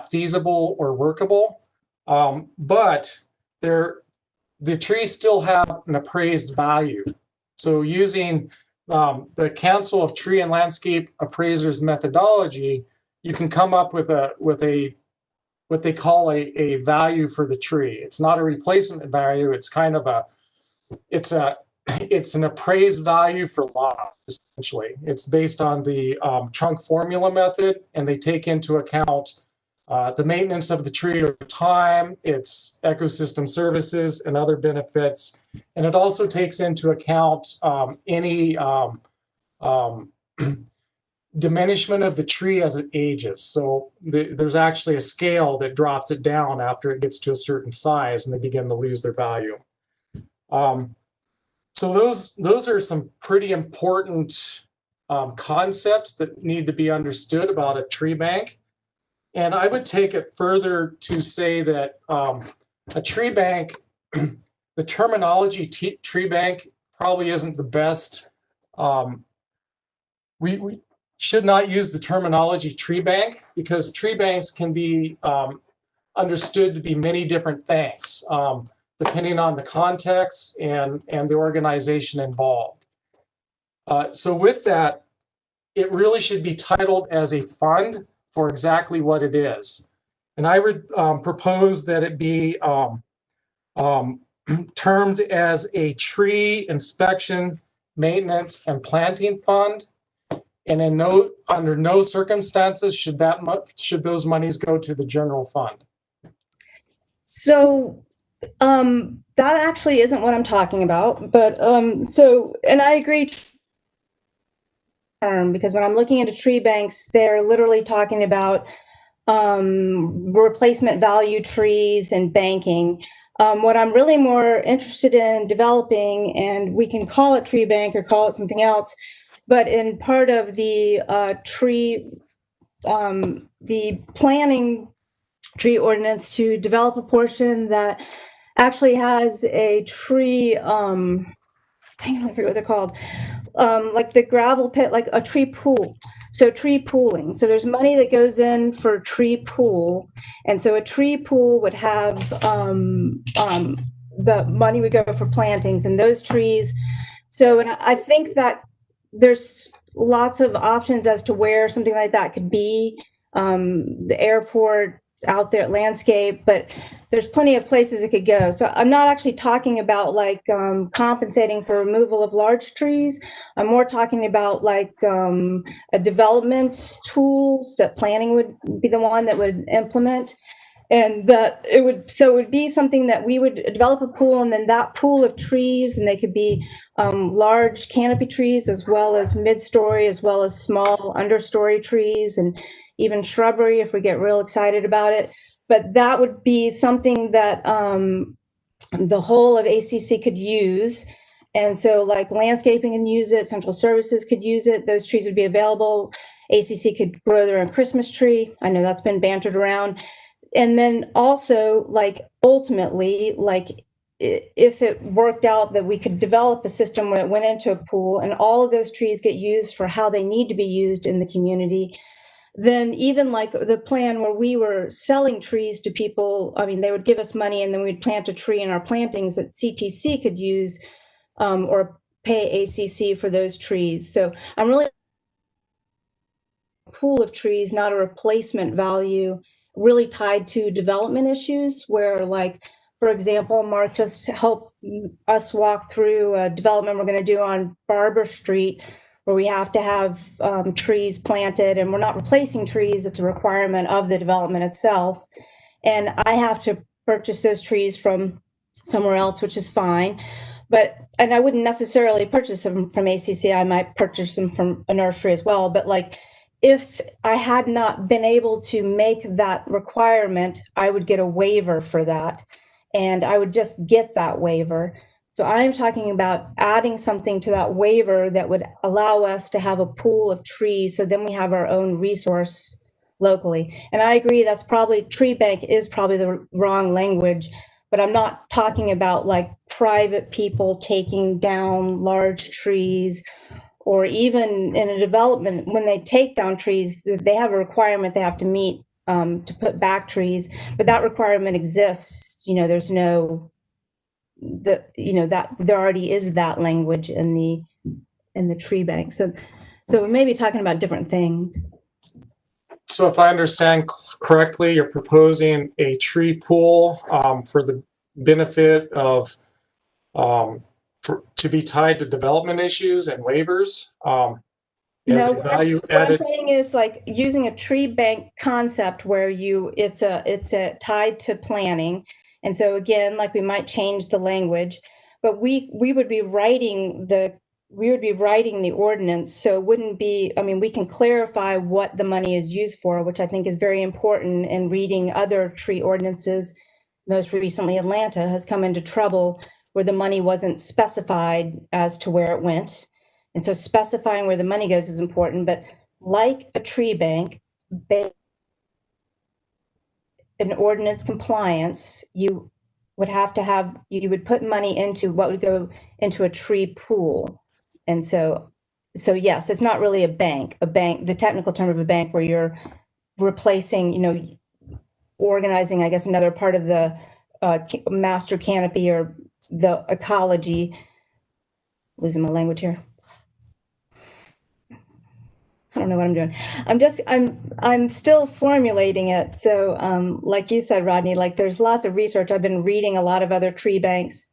feasible or workable, but the trees still have an appraised value. So using the Council of Tree and Landscape Appraisers methodology, you can come up with what they call a value for the tree. It's not a replacement value. It's kind of it's an appraised value for loss, essentially. It's based on the trunk formula method, and they take into account the maintenance of the tree over time, its ecosystem services, and other benefits. And it also takes into account any diminishment of the tree as it ages. So there's actually a scale that drops it down after it gets to a certain size, and they begin to lose their value. So those are some pretty important concepts that need to be understood about a tree bank. And I would take it further to say that a tree bank, the terminology tree bank probably isn't the best. We should not use the terminology tree bank because tree banks can be understood to be many different things, depending on the context and the organization involved. So with that, it really should be titled as a fund for exactly what it is. And I would propose that it be termed as a tree inspection, maintenance, and planting fund. And under no circumstances should those monies go to the general fund. So that actually isn't what I'm talking about, but and I agree because when I'm looking into tree banks, they're literally talking about replacement value trees and banking. What I'm really more interested in developing, and we can call it tree bank or call it something else, but in part of the tree the planning tree ordinance to develop a portion that actually has a tree, hang on, I forget what they're called, like the gravel pit, like a tree pool. So tree pooling. So there's money that goes in for tree pool. And so a tree pool would have the money would go for plantings and those trees. So, and I think that there's lots of options as to where something like that could be. The airport, out there, landscape, but there's plenty of places it could go. So I'm not actually talking about like compensating for removal of large trees. I'm more talking about like a development tools that planning would be the one that would implement. And that it would be something that we would develop a pool, and then that pool of trees, and they could be large canopy trees as well as mid-story, as well as small understory trees, and even shrubbery if we get real excited about it. But that would be something that the whole of ACC could use. And so like landscaping can use it, central services could use it, those trees would be available. ACC could grow their own Christmas tree. I know that's been bantered around. And then also, like, ultimately, like, if it worked out that we could develop a system where it went into a pool and all of those trees get used for how they need to be used in the community, then even like the plan where we were selling trees to people, I mean, they would give us money and then we'd plant a tree in our plantings that CTC could use or pay ACC for those trees. So I'm really a pool of trees, not a replacement value, really tied to development issues where, like, for example, Mark just helped us walk through a development we're going to do on Barber Street where we have to have trees planted, and we're not replacing trees. It's a requirement of the development itself. And I have to purchase those trees from somewhere else, which is fine. And I wouldn't necessarily purchase them from ACC. I might purchase them from a nursery as well. But like, if I had not been able to make that requirement, I would get a waiver for that. And I would just get that waiver. So I'm talking about adding something to that waiver that would allow us to have a pool of trees. So then we have our own resource locally. And I agree that's probably, tree bank is probably the wrong language, but I'm not talking about like private people taking down large trees, or even in a development, when they take down trees, they have a requirement they have to meet to put back trees, but that requirement exists. You know, there's no, that there already is that language in the tree bank. So we may be talking about different things. So if I understand correctly, you're proposing a tree pool for the benefit of to be tied to development issues and waivers. No, what I'm saying is like using a tree bank concept where it's a tied to planning. And so again, like we might change the language, but we would be writing the ordinance. So it wouldn't be, I mean, we can clarify what the money is used for, which I think is very important in reading other tree ordinances. Most recently, Atlanta has come into trouble where the money wasn't specified as to where it went. And so specifying where the money goes is important, but like a tree bank, an ordinance compliance, you would have to have, you would put money into what would go into a tree pool. And so yes, it's not really a bank, the technical term of a bank where you're replacing, organizing, I guess, another part of the master canopy or the ecology. Losing my language here. I don't know what I'm doing. I'm still formulating it. So like you said, Rodney, like there's lots of research. I've been reading a lot of other tree banks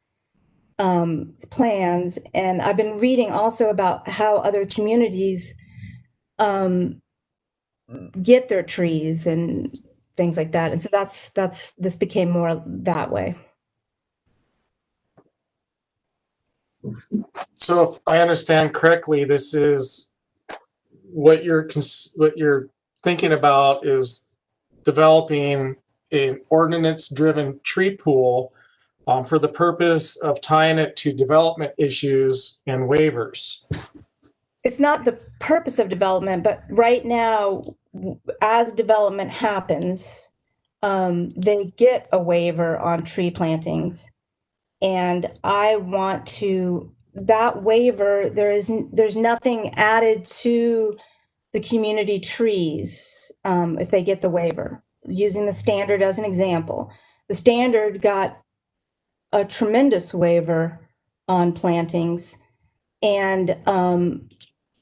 plans, and I've been reading also about how other communities get their trees and things like that. And so this became more that way. So if I understand correctly, this is what you're thinking about is developing an ordinance-driven tree pool for the purpose of tying it to development issues and waivers. It's not the purpose of development, but right now as development happens, they get a waiver on tree plantings. And I want to, that waiver, there's nothing added to the community trees if they get the waiver. Using the standard as an example, the standard got a tremendous waiver on plantings, and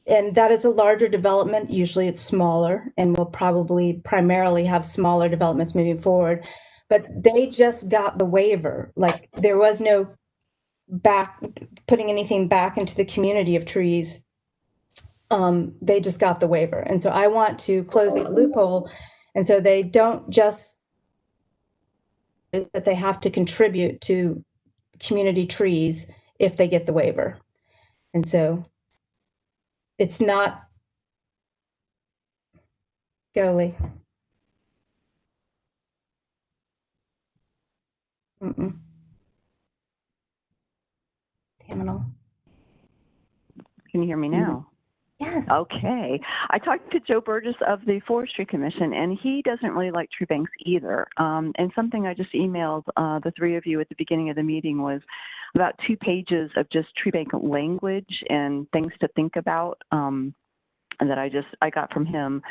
that is a larger development. Usually it's smaller, and we'll probably primarily have smaller developments moving forward. But they just got the waiver. Like, there was no putting anything back into the community of trees. They just got the waiver. And so I want to close that loophole. And so they don't just, that they have to contribute to community trees if they get the waiver. And so it's not, go Lee. Terminal. Can you hear me now? Yes. Okay. I talked to Joe Burgess of the Forestry Commission, and he doesn't really like tree banks either. And something I just emailed the three of you at the beginning of the meeting was about 2 pages of just tree bank language and things to think about that I got from him.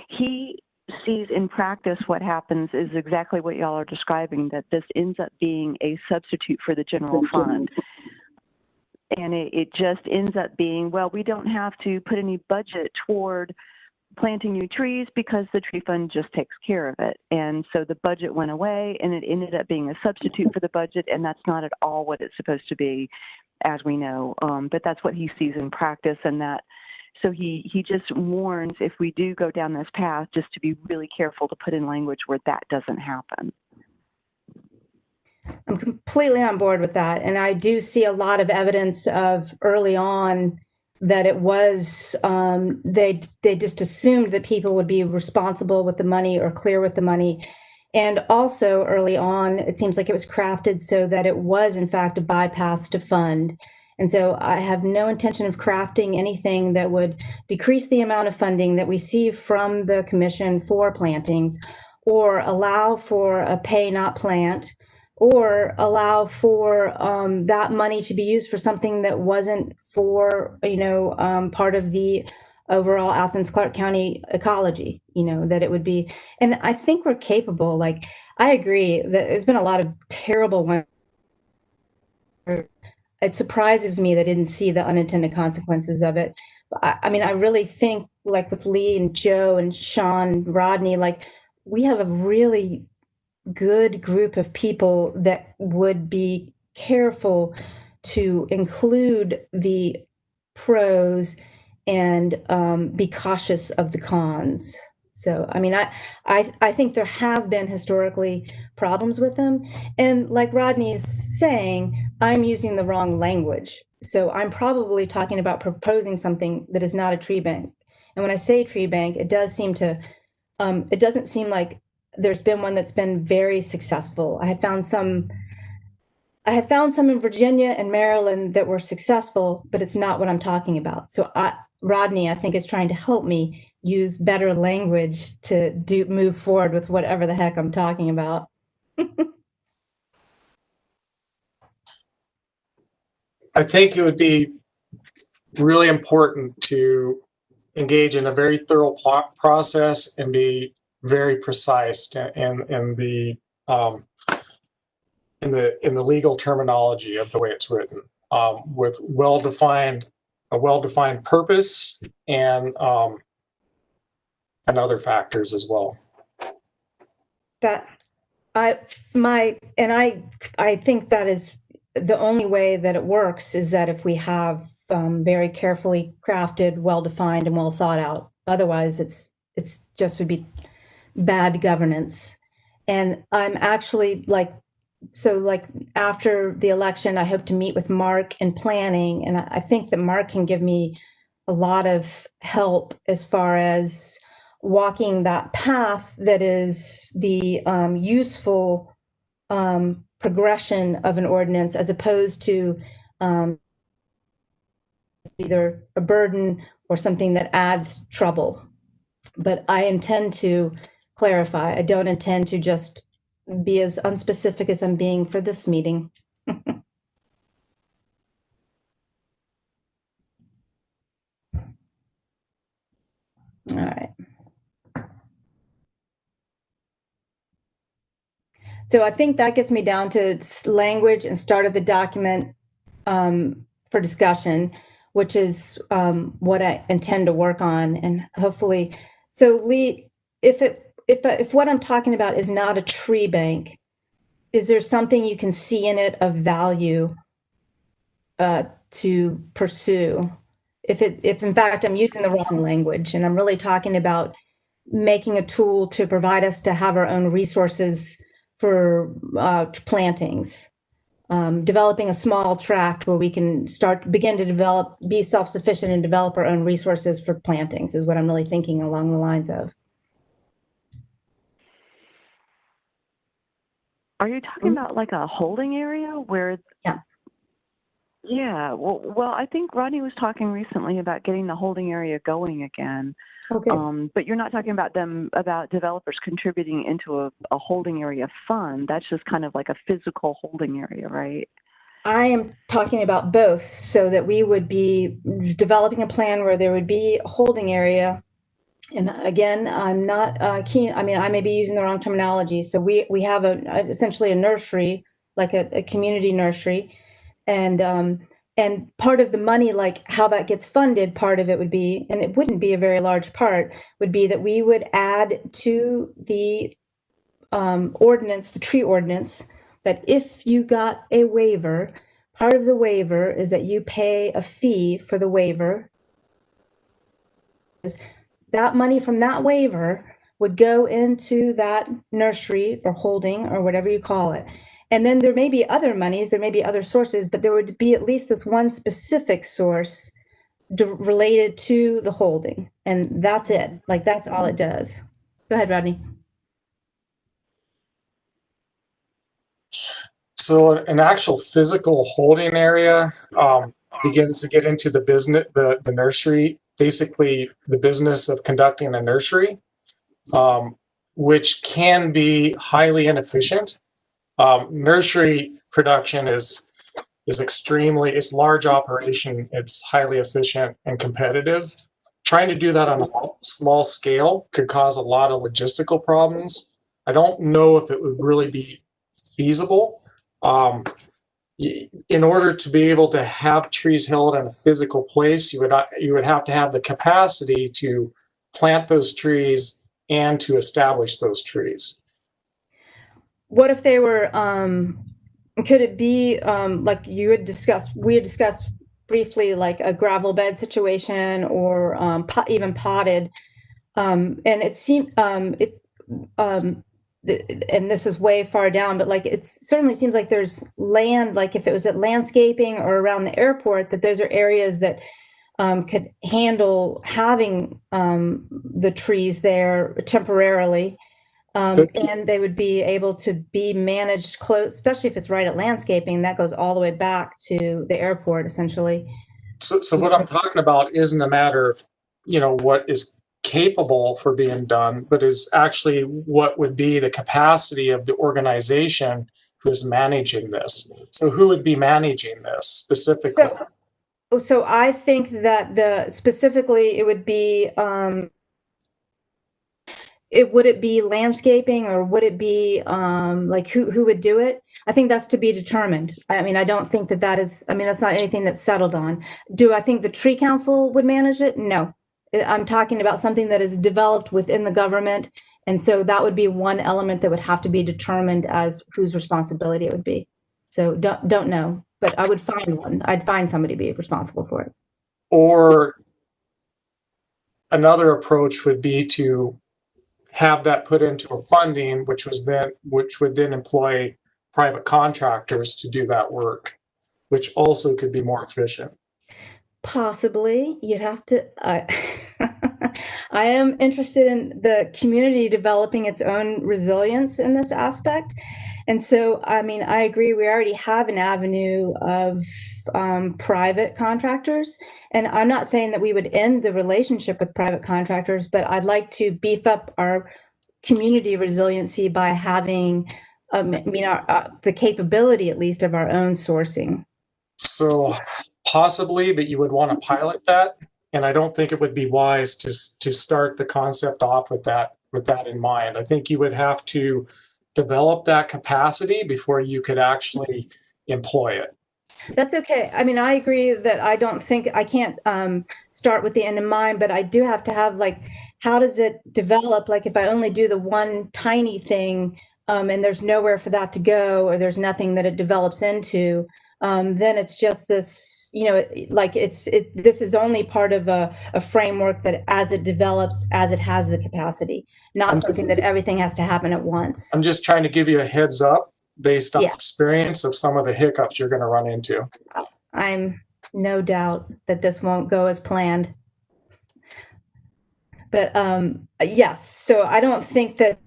He sees in practice what happens is exactly what y'all are describing, that this ends up being a substitute for the general fund. And it just ends up being, well, we don't have to put any budget toward planting new trees because the tree fund just takes care of it. And so the budget went away, and it ended up being a substitute for the budget, and that's not at all what it's supposed to be, as we know. But that's what he sees in practice, and that, so he just warns, if we do go down this path, just to be really careful to put in language where that doesn't happen. I'm completely on board with that. And I do see a lot of evidence of early on that it was, they just assumed that people would be responsible with the money or clear with the money. And also early on, it seems like it was crafted so that it was in fact a bypass to fund. And so I have no intention of crafting anything that would decrease the amount of funding that we see from the commission for plantings, or allow for a pay not plant, or allow for that money to be used for something that wasn't for, part of the overall Athens-Clarke County ecology, that it would be. And I think we're capable, like, I agree that there's been a lot of terrible ones. It surprises me that I didn't see the unintended consequences of it. I mean, I really think, like with Lee and Joe and Sean and Rodney, like, we have a really good group of people that would be careful to include the pros and be cautious of the cons. So, I mean, I think there have been historically problems with them. And like Rodney is saying, I'm using the wrong language. So I'm probably talking about proposing something that is not a tree bank. And when I say tree bank, it does seem to, it doesn't seem like there's been one that's been very successful. I have found some in Virginia and Maryland that were successful, but it's not what I'm talking about. So Rodney, I think, is trying to help me use better language to move forward with whatever the heck I'm talking about. I think it would be really important to engage in a very thorough process and be very precise in the legal terminology of the way it's written, with a well-defined purpose and other factors as well. I think that is the only way that it works, is that if we have very carefully crafted, well-defined, and well thought out. Otherwise, it's just would be bad governance. And I'm actually after the election, I hope to meet with Mark in planning, and I think that Mark can give me a lot of help as far as walking that path that is the useful progression of an ordinance, as opposed to either a burden or something that adds trouble. But I intend to clarify. I don't intend to just be as unspecific as I'm being for this meeting. All right. So I think that gets me down to language and start of the document for discussion, which is what I intend to work on, and hopefully. So Lee, if what I'm talking about is not a tree bank, is there something you can see in it of value to pursue? If in fact I'm using the wrong language and I'm really talking about making a tool to provide us to have our own resources for plantings, developing a small tract where we can begin to be self-sufficient and develop our own resources for plantings is what I'm really thinking along the lines of. Are you talking about like a holding area where? Yeah. Yeah. Well, I think Rodney was talking recently about getting the holding area going again. Okay. But you're not talking about developers contributing into a holding area fund. That's just kind of like a physical holding area, right? I am talking about both, so that we would be developing a plan where there would be a holding area. And again, I'm not keen. I mean, I may be using the wrong terminology. So we have essentially a nursery, like a community nursery, and part of the money, like how that gets funded, part of it would be, and it wouldn't be a very large part, would be that we would add to the ordinance, the tree ordinance, that if you got a waiver, part of the waiver is that you pay a fee for the waiver. That money from that waiver would go into that nursery or holding or whatever you call it. And then there may be other monies, there may be other sources, but there would be at least this one specific source related to the holding. And that's it. Like, that's all it does. Go ahead, Rodney. So an actual physical holding area begins to get into the business, the nursery, basically the business of conducting a nursery, which can be highly inefficient. Nursery production is extremely, it's large operation, it's highly efficient and competitive. Trying to do that on a small scale could cause a lot of logistical problems. I don't know if it would really be feasible. In order to be able to have trees held in a physical place, you would have to have the capacity to plant those trees and to establish those trees. What if they were, could it be like we had discussed briefly, like a gravel bed situation, or even potted, and it seemed and this is way far down, but like it certainly seems like there's land, like if it was at landscaping or around the airport, that those are areas that could handle having the trees there temporarily. And they would be able to be managed close, especially if it's right at landscaping. That goes all the way back to the airport, essentially. So what I'm talking about isn't a matter of, what is capable for being done, but is actually what would be the capacity of the organization who is managing this. So who would be managing this specifically? So I think that specifically it would be, would it be landscaping, or would it be like who would do it? I think that's to be determined. I mean, I don't think that is, I mean, that's not anything that's settled on. Do I think the tree council would manage it? No. I'm talking about something that is developed within the government. And so that would be one element that would have to be determined as whose responsibility it would be. So don't know, but I would find one. I'd find somebody to be responsible for it. Or another approach would be to have that put into a funding, which would then employ private contractors to do that work, which also could be more efficient. Possibly. You'd have to, I am interested in the community developing its own resilience in this aspect. And so, I mean, I agree, we already have an avenue of private contractors. And I'm not saying that we would end the relationship with private contractors, but I'd like to beef up our community resiliency by having, the capability, at least, of our own sourcing. So possibly, but you would want to pilot that. And I don't think it would be wise to start the concept off with that in mind. I think you would have to develop that capacity before you could actually employ it. That's okay. I mean, I agree that I don't think I can't start with the end in mind, but I do have to have, like, how does it develop? Like, if I only do the one tiny thing and there's nowhere for that to go, or there's nothing that it develops into, then it's just this, like this is only part of a framework that as it develops, as it has the capacity, not something that everything has to happen at once. I'm just trying to give you a heads up based on Yeah. experience of some of the hiccups you're going to run into. I'm no doubt that this won't go as planned. But yes, so I don't think that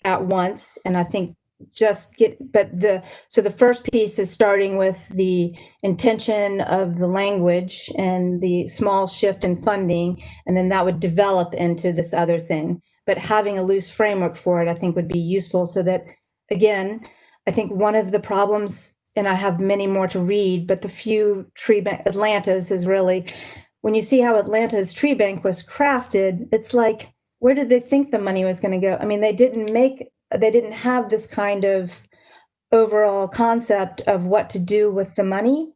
at once, and I think the first piece is starting with the intention of the language and the small shift in funding, and then that would develop into this other thing. But having a loose framework for it, I think, would be useful, so that, again, I think one of the problems, and I have many more to read, but the few Atlanta's is really, when you see how Atlanta's tree bank was crafted, it's like, where did they think the money was going to go? I mean, they didn't have this kind of overall concept of what to do with the money.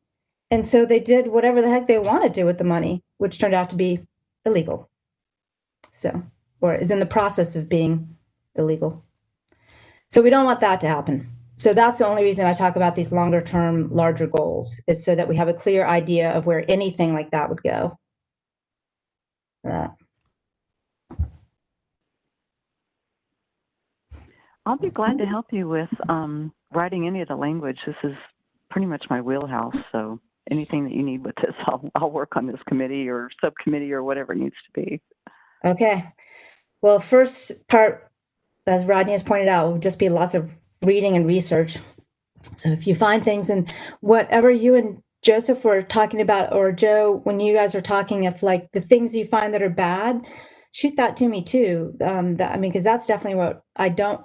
And so they did whatever the heck they wanted to do with the money, which turned out to be illegal. So, or is in the process of being illegal. So we don't want that to happen. So that's the only reason I talk about these longer term, larger goals, is so that we have a clear idea of where anything like that would go. I'll be glad to help you with writing any of the language. This is pretty much my wheelhouse. So anything that you need with this, I'll work on this committee or subcommittee or whatever it needs to be. Okay. Well, first part, as Rodney has pointed out, will just be lots of reading and research. So if you find things, and whatever you and Joseph were talking about, or Joe, when you guys are talking, if like the things you find that are bad, shoot that to me too. Because that's definitely what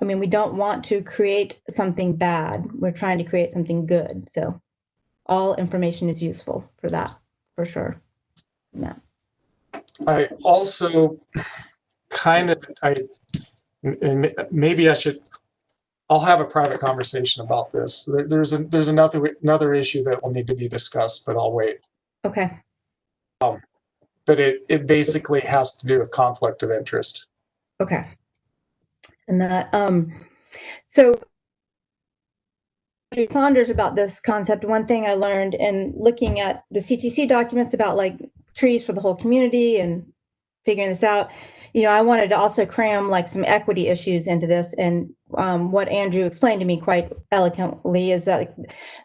we don't want to create something bad. We're trying to create something good. So all information is useful for that, for sure. Yeah. I also I'll have a private conversation about this. There's another issue that will need to be discussed, but I'll wait. Okay. But it basically has to do with conflict of interest. Okay. And that, so Saunders, about this concept, one thing I learned in looking at the CTC documents about like trees for the whole community and figuring this out, I wanted to also cram like some equity issues into this. And what Andrew explained to me quite eloquently is that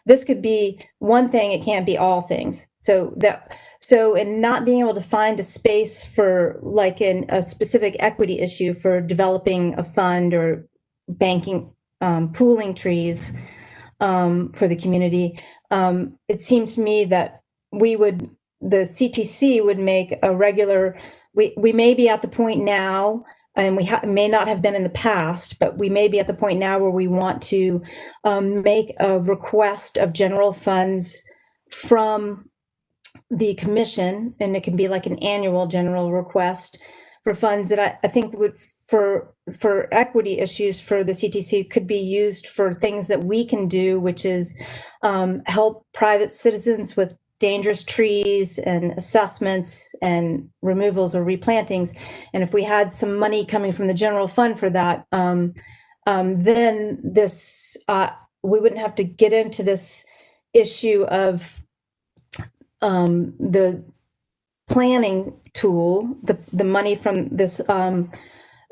this could be one thing, it can't be all things. So in not being able to find a space for like in a specific equity issue for developing a fund or banking, pooling trees for the community, it seems to me that the CTC would make a regular, we may be at the point now, and we may not have been in the past, but we may be at the point now where we want to make a request of general funds from the commission, and it can be like an annual general request for funds that I think would, for equity issues for the CTC, could be used for things that we can do, which is help private citizens with dangerous trees and assessments and removals or replantings. And if we had some money coming from the general fund for that, then this we wouldn't have to get into this issue of the planning tool, the money from this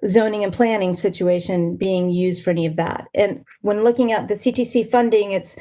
zoning and planning situation being used for any of that. And when looking at the CTC funding, it's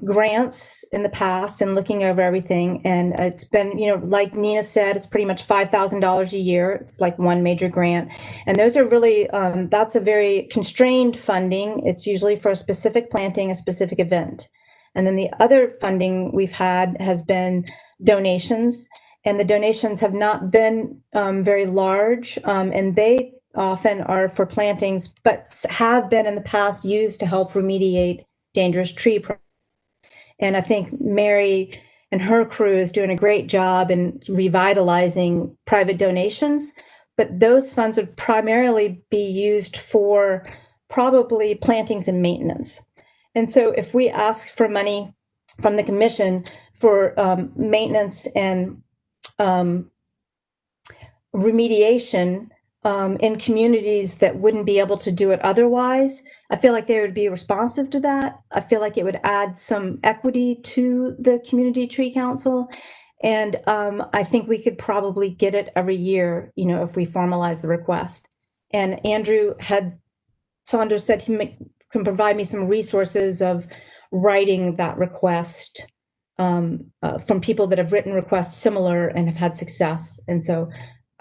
grants in the past and looking over everything. And it's been, like Nina said, it's pretty much $5,000 a year. It's like one major grant. And those are really, that's a very constrained funding. It's usually for a specific planting, a specific event. And then the other funding we've had has been donations, and the donations have not been very large, and they often are for plantings, but have been in the past used to help remediate dangerous tree. And I think Mary and her crew is doing a great job in revitalizing private donations, but those funds would primarily be used for probably plantings and maintenance. And so if we ask for money from the commission for maintenance and remediation in communities that wouldn't be able to do it otherwise, I feel like they would be responsive to that. I feel like it would add some equity to the community tree council. And I think we could probably get it every year, if we formalize the request. And Andrew Saunders said he can provide me some resources of writing that request from people that have written requests similar and have had success. And so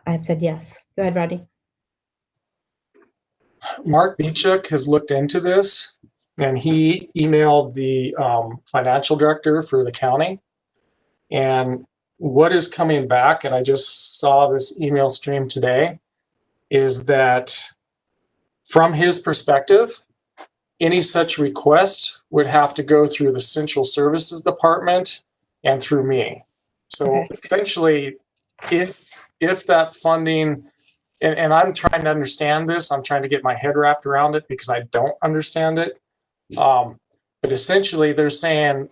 I've said yes. Go ahead, Rodney. Mark Beachuk has looked into this, and he emailed the financial director for the county. And what is coming back, and I just saw this email stream today, is that from his perspective, any such request would have to go through the Central Services Department and through me. So essentially, if that funding, and I'm trying to understand this, I'm trying to get my head wrapped around it because I don't understand it. But essentially, they're saying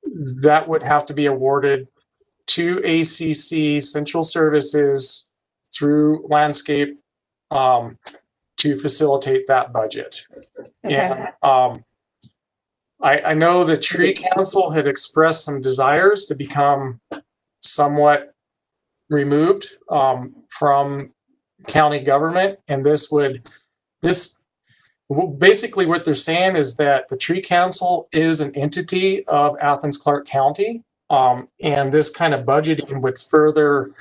that would have to be awarded to ACC Central Services through landscape to facilitate that budget. Okay. And I know the Tree Council had expressed some desires to become somewhat removed from county government, and basically what they're saying is that the Tree Council is an entity of Athens-Clarke County, and this kind of budgeting would further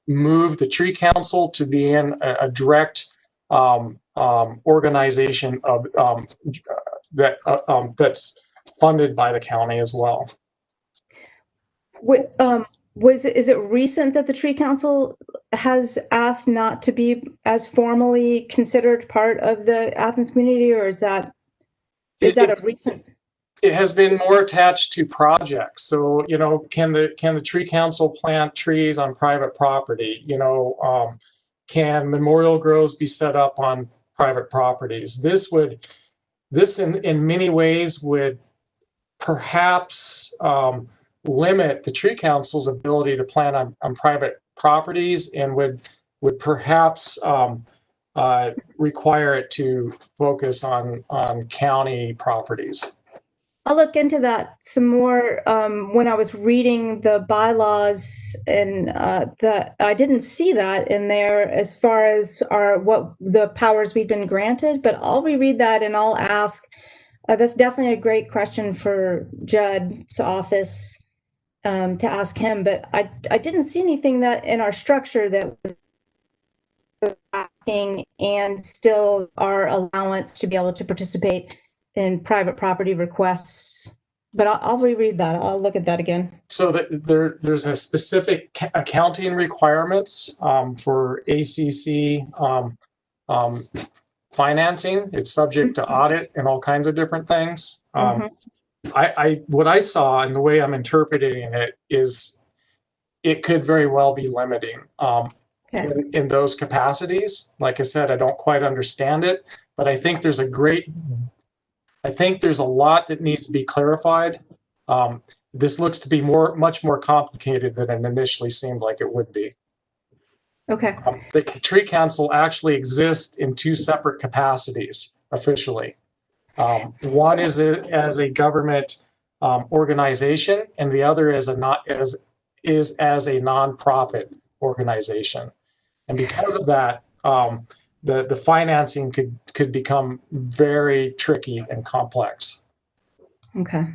move the Tree Council to being a direct organization of that's funded by the county as well. Is it recent that the Tree Council has asked not to be as formally considered part of the Athens community, or is that a recent? It has been more attached to projects. So, can the Tree Council plant trees on private property? Can memorial groves be set up on private properties? This in many ways would perhaps limit the Tree Council's ability to plant on private properties, and would perhaps require it to focus on county properties. I'll look into that some more. When I was reading the bylaws, and I didn't see that in there as far as what the powers we've been granted, but I'll reread that and I'll ask. That's definitely a great question for Judd's office to ask him, but I didn't see anything that in our structure that was asking, and still our allowance to be able to participate in private property requests. But I'll reread that. I'll look at that again. So that there's a specific accounting requirements for ACC financing. It's subject to audit and all kinds of different things. What I saw, and the way I'm interpreting it, is it could very well be limiting in those capacities. Like I said, I don't quite understand it, but I think there's a lot that needs to be clarified. This looks to be much more complicated than it initially seemed like it would be. Okay. The Tree Council actually exists in two separate capacities officially. One is as a government organization, and the other is as a nonprofit organization. And because of that, the financing could become very tricky and complex. Okay.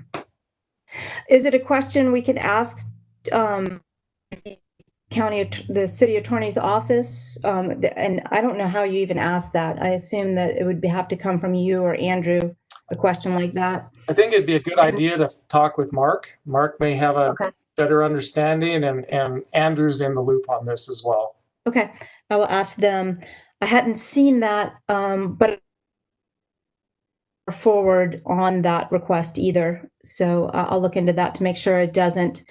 Is it a question we could ask the city attorney's office? And I don't know how you even ask that. I assume that it would have to come from you or Andrew. a question like that. I think it'd be a good idea to talk with Mark. Mark may have a Okay. better understanding, and Andrew's in the loop on this as well. Okay, I will ask them. I hadn't seen that, but forward on that request either. So I'll look into that to make sure it doesn't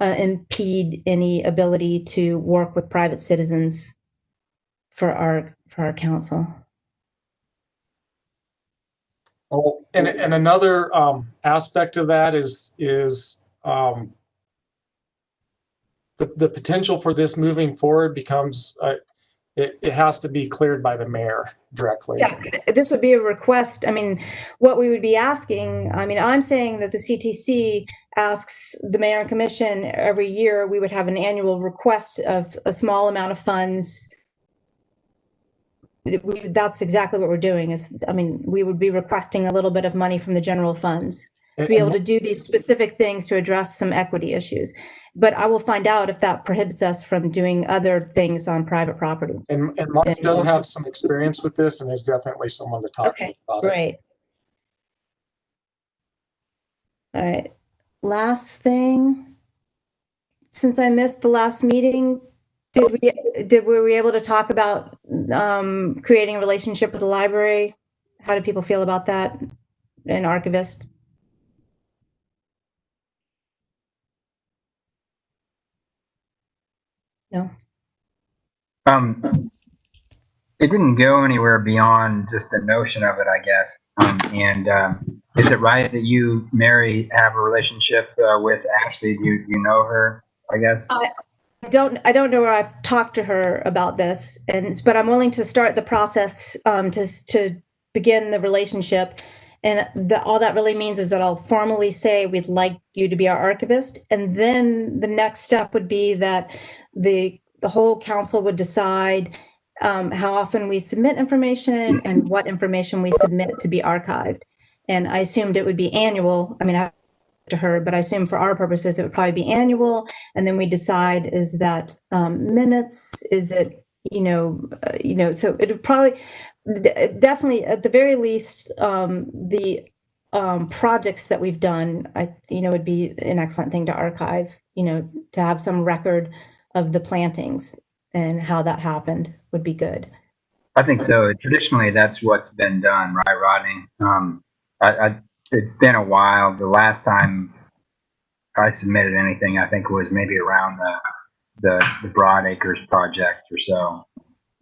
impede any ability to work with private citizens for our council. Oh, and another aspect of that is the potential for this moving forward becomes it has to be cleared by the mayor directly. Yeah, this would be a request. I mean, what we would be asking, I mean, I'm saying that the CTC asks the mayor and commission every year, we would have an annual request of a small amount of funds. That's exactly what we're doing is, I mean, we would be requesting a little bit of money from the general funds to be able to do these specific things to address some equity issues. But I will find out if that prohibits us from doing other things on private property. And Mark does have some experience with this, and is definitely someone to talk to about great. All right. Last thing, since I missed the last meeting, were we able to talk about creating a relationship with the library? How do people feel about that? An archivist? No. It didn't go anywhere beyond just the notion of it, I guess. Is it right that you, Mary, have a relationship with Ashley? Do you know her, I guess? I don't know where I've talked to her about this, but I'm willing to start the process to begin the relationship. And all that really means is that I'll formally say we'd like you to be our archivist, and then the next step would be that the whole council would decide how often we submit information and what information we submit to be archived. And I assumed it would be annual. I mean, I to her, but I assume for our purposes it would probably be annual. And then we decide, is that minutes? Is it so it would probably definitely at the very least the projects that we've done would be an excellent thing to archive, to have some record of the plantings and how that happened would be good. I think so. Traditionally, that's what's been done, right, Rodney? It's been a while. The last time I submitted anything, I think was maybe around the Broad Acres project or so,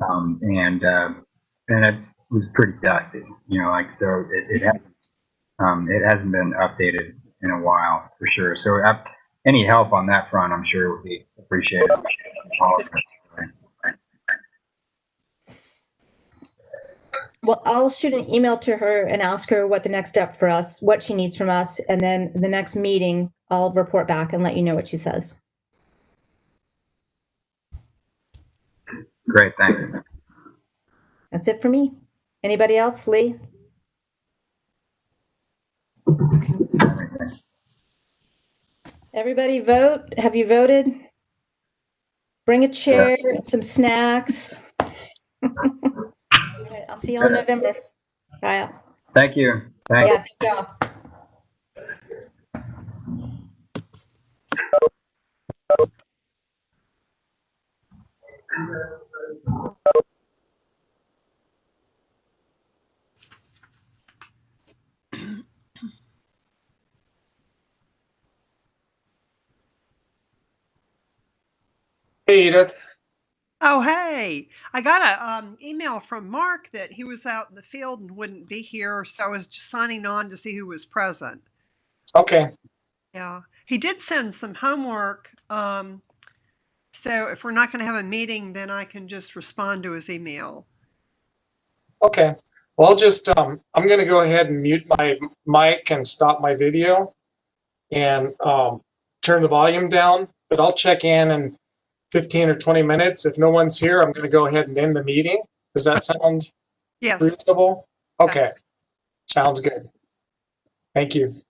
and it was pretty dusty, so it hasn't been updated in a while for sure. So any help on that front, I'm sure would be appreciated. Well, I'll shoot an email to her and ask her what the next step for us, what she needs from us, and then the next meeting, I'll report back and let you know what she says. Great, thanks. That's it for me. Anybody else, Lee? Everybody vote. Have you voted? Bring a chair and some snacks. All right, I'll see you all in November. Kyle. Thank you. Thanks. Yeah, good job. Hey, Edith. Oh, hey, I got a email from Mark that he was out in the field and wouldn't be here, so I was just signing on to see who was present. Okay. Yeah, he did send some homework. So if we're not going to have a meeting, then I can just respond to his email. Okay. Well, I'll just I'm going to go ahead and mute my mic and stop my video and turn the volume down, but I'll check in 15 or 20 minutes. If no one's here, I'm going to go ahead and end the meeting. Does that sound reasonable? Okay. Sounds good. Thank you.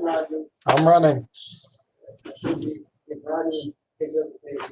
running, Roger. I'm running. If Roger picks up the pace.